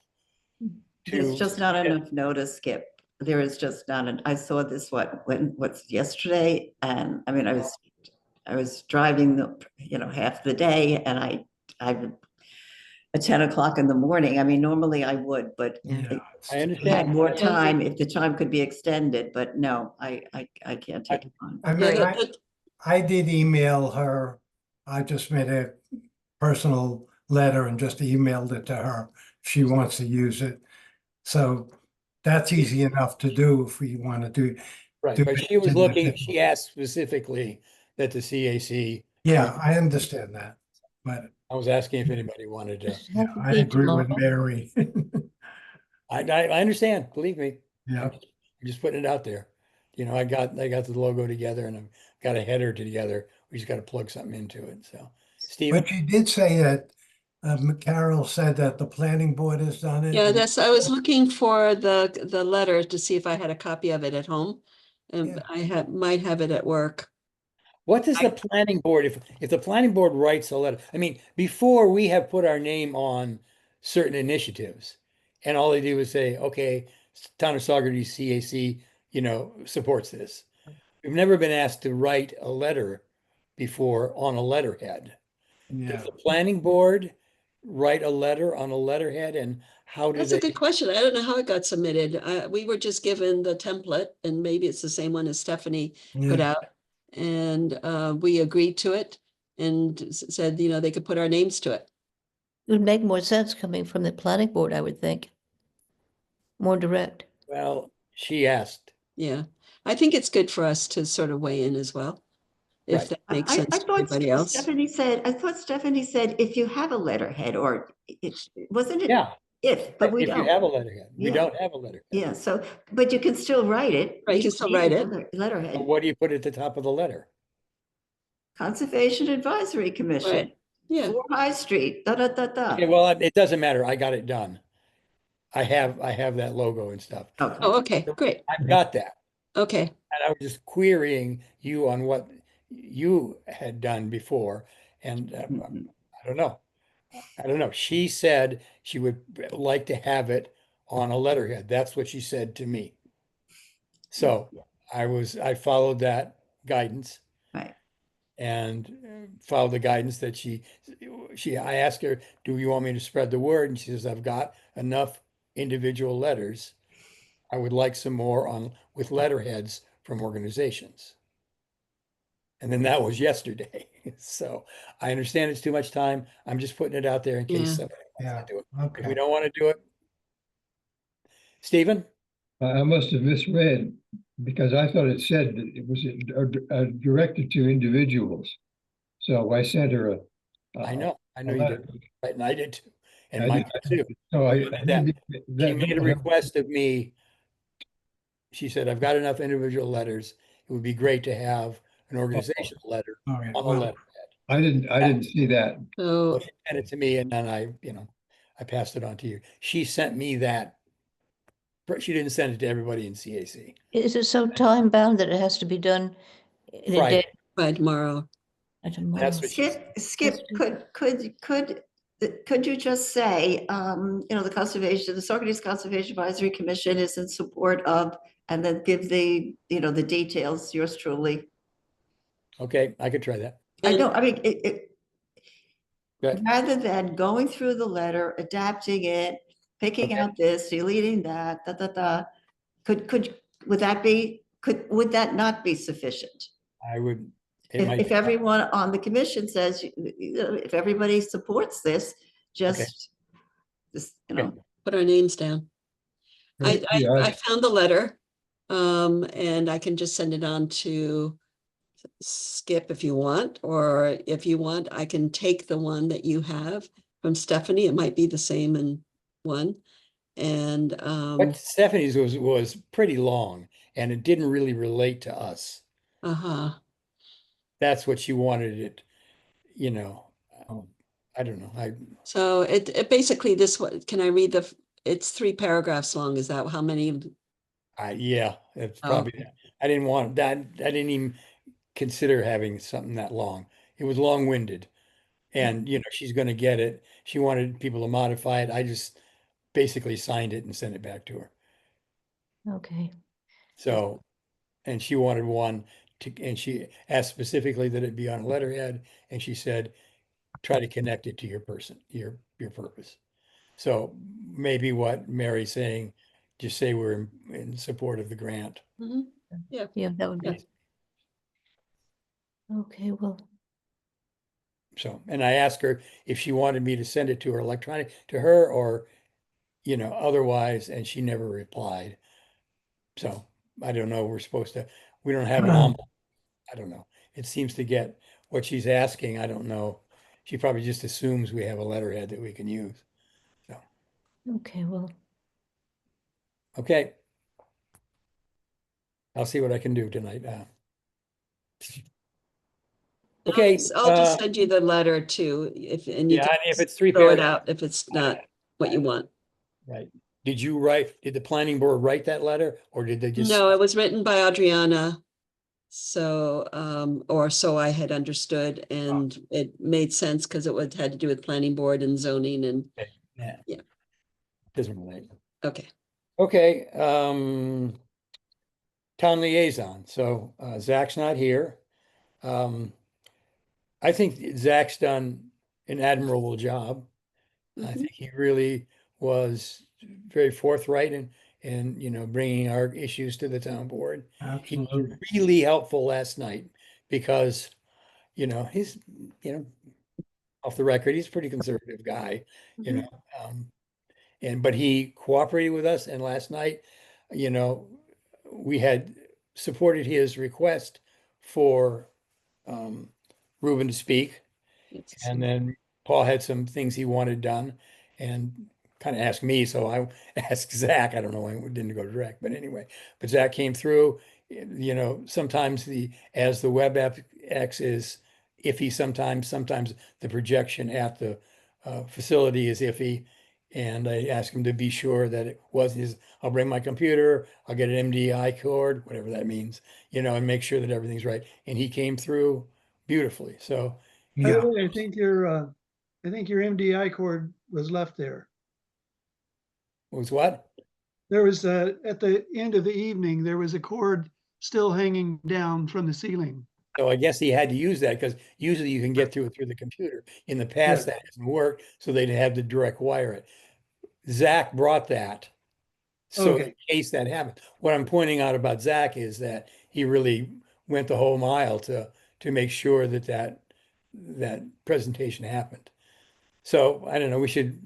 There's just not enough notice, Skip. There is just not I saw this what's yesterday, and I mean I was driving half the day, and I at 10 o'clock in the morning. I mean, normally I would, but I I understand. had more time if the time could be extended, but no, I can't take it on. I mean, I did email her. I just made a personal letter and just emailed it to her she wants to use it. So that's easy enough to do if we want to do. Right, do but it she was looking, individual. she asked specifically that the CAC. Yeah, I understand that, but I was asking if anybody wanted to. Does it yeah, have to I be agree with tomorrow? Mary. I understand, believe me. Yeah, I'm just putting it out there. You know, I got the logo together and I've got a header together. We just got to plug something into it. So, Stephen, but you did say that Carol said that the planning board has done it. Yeah, and- I was looking for the letter to see if I had a copy of it at home. And Yeah. might have it at work. what does the planning board, if the planning board writes a letter, I mean, before we have put our name on certain initiatives, and all they do is say, okay, Town of Saugerty CAC, supports this. We've never been asked to write a letter before on a letterhead. Yeah, Does the planning board write a letter on a letterhead, and how do That's a they? good question. I don't know how it got submitted. We were just given the template, and maybe it's the same one as Stephanie put yeah, out. And we agreed to it and said, they could put our names to it. It would make more sense coming from the planning board, I would think. More direct. Well, she asked. Yeah, I think it's good for us to sort of weigh in as well, if Right. that makes I sense to thought everybody else. I thought Stephanie said if you have a letterhead, or wasn't it? Yeah, If, but we if you don't. have a letterhead, we Yeah. don't have a letterhead. Yeah, so, but you can still write it. Right, you can don't still need write a it. Letterhead. But what do you put at the top of the letter? Conservation Advisory Commission, Right, yeah, 4 High Street, da, da, da, da. Okay, well, it doesn't matter. I got it done. I have that logo and stuff. Okay. oh, okay, great, I've got that. okay, And I was just querying you on what you had done before. And Mhm. I don't know. I don't know. She said she would like to have it on a letterhead. That's what she said to me. So I followed that guidance Right. and followed the guidance that I asked her, do you want me to spread the word? And she says, I've got enough individual letters. I would like some more with letterheads from organizations. And then that was yesterday. So I understand it's too much time. I'm just putting it out there in case Yeah. somebody yeah, wants to do it. If we okay. don't want to do it, Stephen? I must have misread because I thought it said that it was directed to individuals. So I sent her I know a you letter. did. Right, and I did too. And I Mike did- did too. So I, That- She made a that- request of me. She said, I've got enough individual letters. It would be great to have an organizational letter All right, on a well, letterhead. I didn't see that. so, So she sent it to me and then I passed it on to you. She sent me that. She didn't send it to everybody in CAC. Is it so time bound that it has to be done in a Friday. day by tomorrow, or tomorrow? That's what she said. Skip, could you just say, the Saugerties Conservation Advisory Commission is in support of, and then give the details, yours truly. Okay, I could try that. I know, I mean, Good. rather than going through the letter, adapting it, picking Okay. out this, deleting that, da, da, da. Would that not be sufficient? I would, it might. If everyone on the commission says, if everybody supports this, just, put our names down. Yeah, I found the letter, and I can just send it on to Skip if you want, or if you want, I can take the one that you have from Stephanie. It might be the same in one. And But Stephanie's was pretty long and it didn't really relate to us. uh-huh. That's what she wanted it, I don't know. So it basically can I read it's 3 paragraphs long. Is that how many? Yeah, it's Oh. probably, I didn't want that. I didn't even consider having something that long. It was long-winded. And, she's going to get it. She wanted people to modify it. I just basically signed it and sent it back to her. Okay. So, and she wanted one and she asked specifically that it be on a letterhead. And she said, try to connect it to your person, your purpose. So maybe what Mary's saying, just say we're in support of the grant. Mhm. Yeah. Yeah, that would Yeah. be. Okay, well, So, and I asked her if she wanted me to send it to her electronic to her or otherwise, and she never replied. So I don't know, we don't have an envelope. I don't know. It seems to get what she's asking. I don't know. She probably just assumes we have a letterhead that we can use. So, Okay, well, okay. I'll see what I can do tonight. Okay, I'll just send you the letter too, and you yeah, can if it's 3 throw it paragraphs, out if it's not what you want. right. Did the planning board write that letter, or did they just? No, it was written by Adriana. So, or so I had understood, and it made sense because had to do with planning board and zoning and, Yeah. Yeah. Doesn't relate. okay. Okay, town liaison. So Zach's not here. I think Zach's done an admirable job. I Mhm. think he really was very forthright and bringing our issues to the town board. He was Absolutely. really helpful last night because, he's, off the record, he's a pretty conservative guy, but he cooperated with us. And last night, you know, we had supported his request for Ruben to speak. It's- And then Paul had some things he wanted done and kind of asked me. So I asked Zach. I don't know why it didn't go direct, but anyway. But Zach came through. Sometimes as the WebEx is iffy, sometimes the projection at the facility is iffy. And I asked him to be sure that it was his. I'll bring my computer, I'll get an MDI cord, whatever that means, and make sure that everything's right. And he came through beautifully. So By the Yeah, way, I think your MDI cord was left there. was what? There was at the end of the evening, there was a cord still hanging down from the ceiling. So I guess he had to use that because usually you can get to it through the computer. In the past, Yeah. that hasn't worked, so they'd have to direct wire it. Zach brought that. So in Okay. case that happened, what I'm pointing out about Zach is that he really went the whole mile to make sure that presentation happened. So I don't know, we should,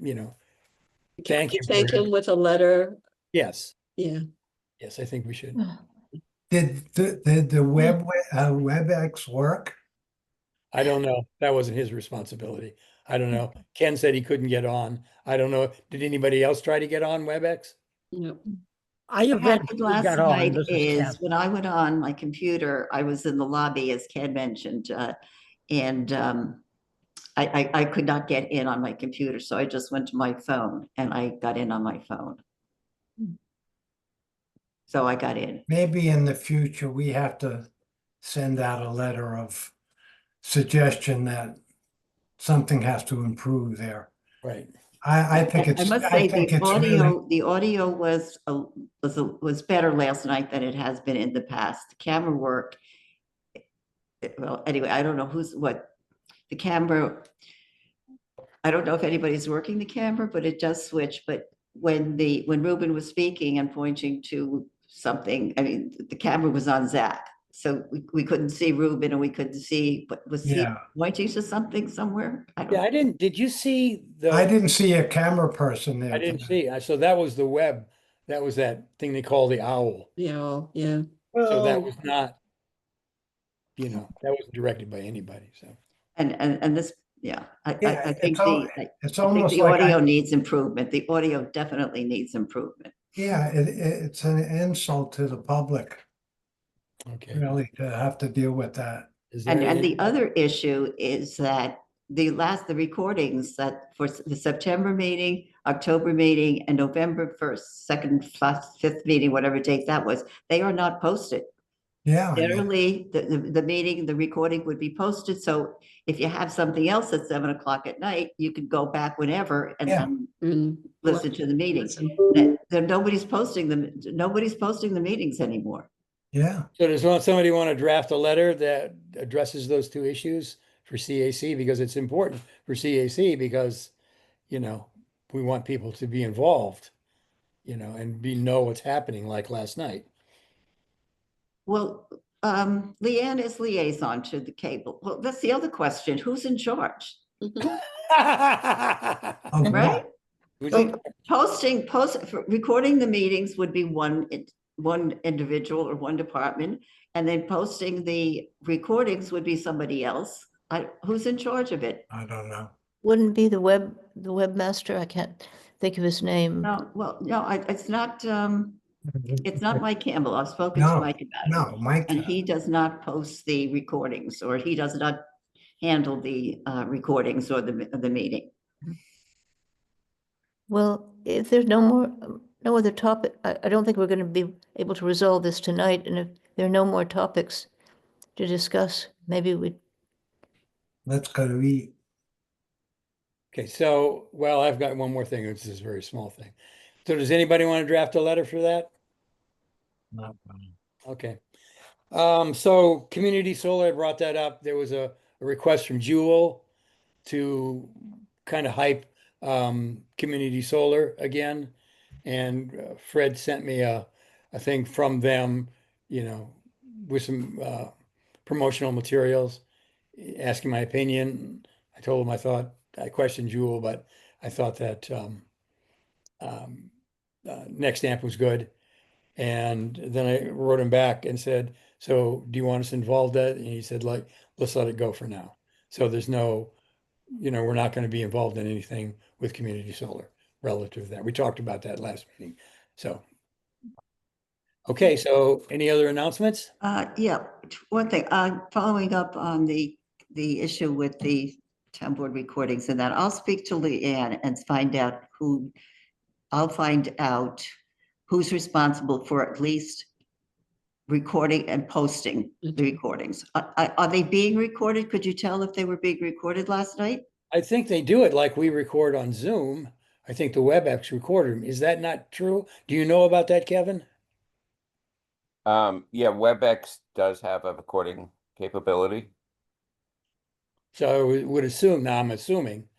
thank him. Thank him with a letter. Yes, Yeah. yes, I think we should. did the WebEx work? I don't know. That wasn't his responsibility. I don't know. Ken said he couldn't get on. I don't know. Did anybody else try to get on WebEx? Yep. What I happened eventually last got on. night This is Ken. is when I went on my computer, I was in the lobby, as Ken mentioned, and I could not get in on my computer, so I just went to my phone and I got in on my phone. So I got in. Maybe in the future, we have to send out a letter of suggestion that something has to improve there. Right. I think I it's, must I say, think the it's really, audio was better last night than it has been in the past. The camera work. Well, anyway, I don't know the camera. I don't know if anybody's working the camera, but it does switch. But when Ruben was speaking and pointing to something, I mean, the camera was on Zach. So we couldn't see Ruben and we couldn't see, but was he Yeah. pointing to something somewhere? I don't Yeah, I didn't. Did you see I didn't see a camera person there I didn't tonight. see. So that was the web. That was that thing they call the owl. Yeah. Yeah. So that Well, was not, that wasn't directed by anybody. So And this, yeah, Yeah, I think it's I think almost the like audio needs improvement. The audio definitely needs improvement. yeah, it's an insult to the public, okay. really, to have to deal with that. Is there And any- the other issue is that the recordings that for the September meeting, October meeting, and November 1st, 2nd, 5th meeting, whatever date that was, they are not posted. Yeah, I know. Generally, the meeting, the recording would be posted, so if you have something else at 7 o'clock at night, you could go back whenever Yeah. and Mm. listen to the meeting. Listen. Nobody's posting the meetings anymore. Yeah, So does somebody want to draft a letter that addresses those two issues for CAC? Because it's important for CAC because, we want people to be involved, and know what's happening like last night. Well, Leanne is liaison to the cable. Well, that's the other question. Who's in charge, Mhm. of right? what? Would So you- recording the meetings would be one individual or one department, and then posting the recordings would be somebody else. Who's in charge of it? I don't know. Wouldn't be the webmaster? I can't think of his name. No, well, no, it's not Mike Campbell. I've spoken to No, Mike about it. no, Mike, And he does not post the recordings, or he does not handle the recordings or the meeting. Well, if there's no other topic, I don't think we're going to be able to resolve this tonight. And if there are no more topics to discuss, maybe let's go to eat. Okay, so, well, I've got one more thing, which is a very small thing. So does anybody want to draft a letter for that? Okay. So community solar, I brought that up. There was a request from Jewel to kind of hype community solar again. And Fred sent me a thing from them, you know, with some promotional materials, asking my opinion. I told him I questioned Jewel, but I thought that Next Amp was good. And then I wrote him back and said, so do you want us involved in that? And he said, like, let's let it go for now. So there's no, we're not going to be involved in anything with community solar relative to that. We talked about that last meeting. So, okay, so any other announcements? Yeah, one thing, following up on the issue with the town board recordings and that, I'll speak to Leanne and I'll find out who's responsible for at least recording and posting the recordings. Are they being recorded? Could you tell if they were being recorded last night? I think they do it like we record on Zoom. I think the WebEx recorded them. Is that not true? Do you know about that, Kevin? Yeah, WebEx does have a recording capability. So I would assume, now I'm assuming,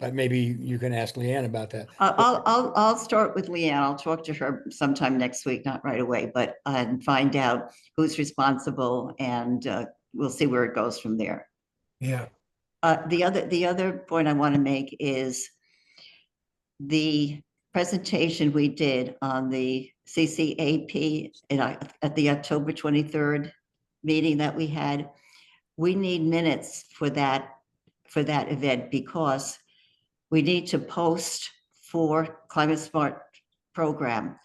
but maybe you can ask Leanne about that. I'll start with Leanne. I'll talk to her sometime next week, not right away, but and find out who's responsible, and we'll see where it goes from there. Yeah, The other point I want to make is the presentation we did on the CCAP at the October 23rd meeting that we had. We need minutes for that event, because we need to post for Climate Smart program.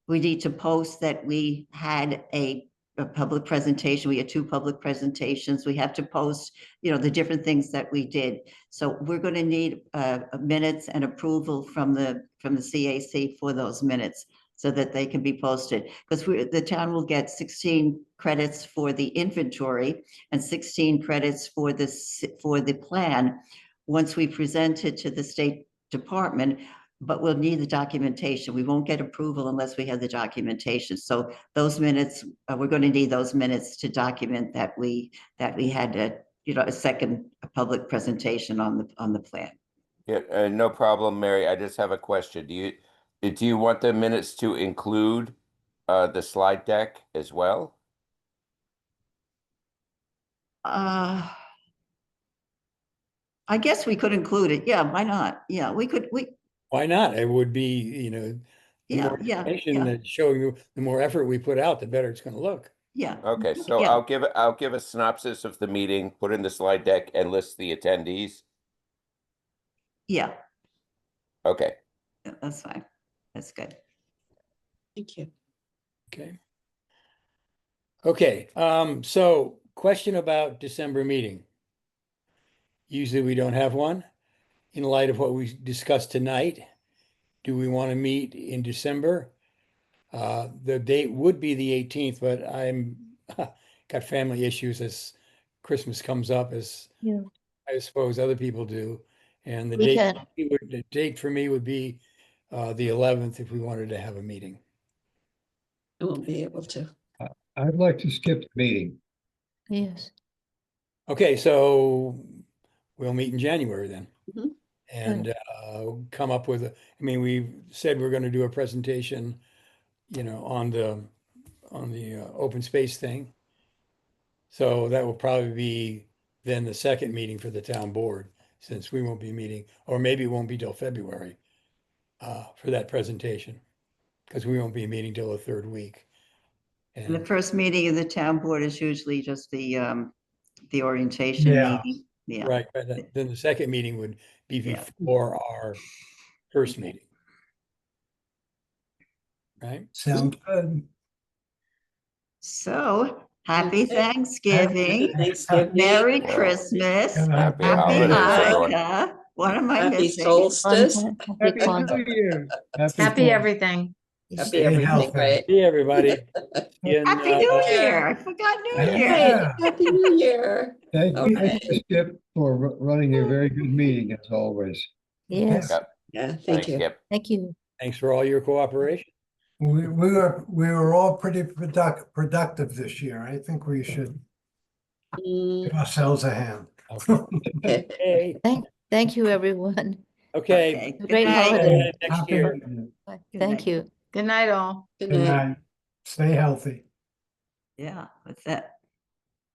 We need to post that we had a public presentation. We had 2 public presentations. We have to post, the different things that we did. So we're going to need minutes and approval from the CAC for those minutes, so that they can be posted. Because the town will get 16 credits for the inventory and 16 credits for the plan once we present it to the State Department, but we'll need the documentation. We won't get approval unless we have the documentation. So those minutes, we're going to need those minutes to document that we had a second public presentation on the plan. Yeah, no problem, Mary. I just have a question. Do you want the minutes to include the slide deck as well? I guess we could include it. Yeah, why not? Yeah, Why not? It would be, the Yeah, more yeah, information yeah. that showing you, the more effort we put out, the better it's going to look. Yeah. Okay, so Yeah. I'll give a synopsis of the meeting, put in the slide deck, and list the attendees. Yeah, Okay. that's fine. That's good. Thank you. Okay. Okay, so question about December meeting. Usually we don't have one. In light of what we discussed tonight, do we want to meet in December? The date would be the 18th, but I'm got family issues as Christmas comes up, as Yeah. I suppose other people do. And the We date for me would be the 11th if we wanted to have a meeting. I won't be able to. I'd like to skip the meeting. Yes. Okay, so we'll meet in January then. Mhm. And come up with I mean, we said we're going to do a presentation, on the open space thing. So that will probably be then the second meeting for the town board, since we won't be meeting, or maybe it won't be till February. for that presentation, because we won't be meeting till the third week. And the And first meeting of the town board is usually just the orientation Yeah. meeting. Yeah. right, then the second meeting would be Yeah. before our first meeting. Right? Sounds good. So happy Okay. Thanksgiving, Thanksgiving. Merry Yeah. Christmas, Good night. Happy Happy holidays, everyone. Hanukkah. What am I Happy missing? solstice. Happy Kwanzaa. New Year. Happy everything. Happy Stay everything, healthy. right? See everybody. In, Happy New Yeah. Year. I forgot New Yeah. Year. Right, Happy New Year. Thank you, Okay. Skip, for running a very good meeting as always. Yes, Yep. Yeah, thank Thanks, you. Skip. thank you. Thanks for all your cooperation. We were all pretty productive this year. I think we should Mm, give ourselves a hand. okay. Hey, Thank you, everyone. okay. Okay. Good Great night. holiday. Next Happy- year. Bye. Good Thank night. you. Good night, all. Good Good night. night. Stay healthy. Yeah, that's it.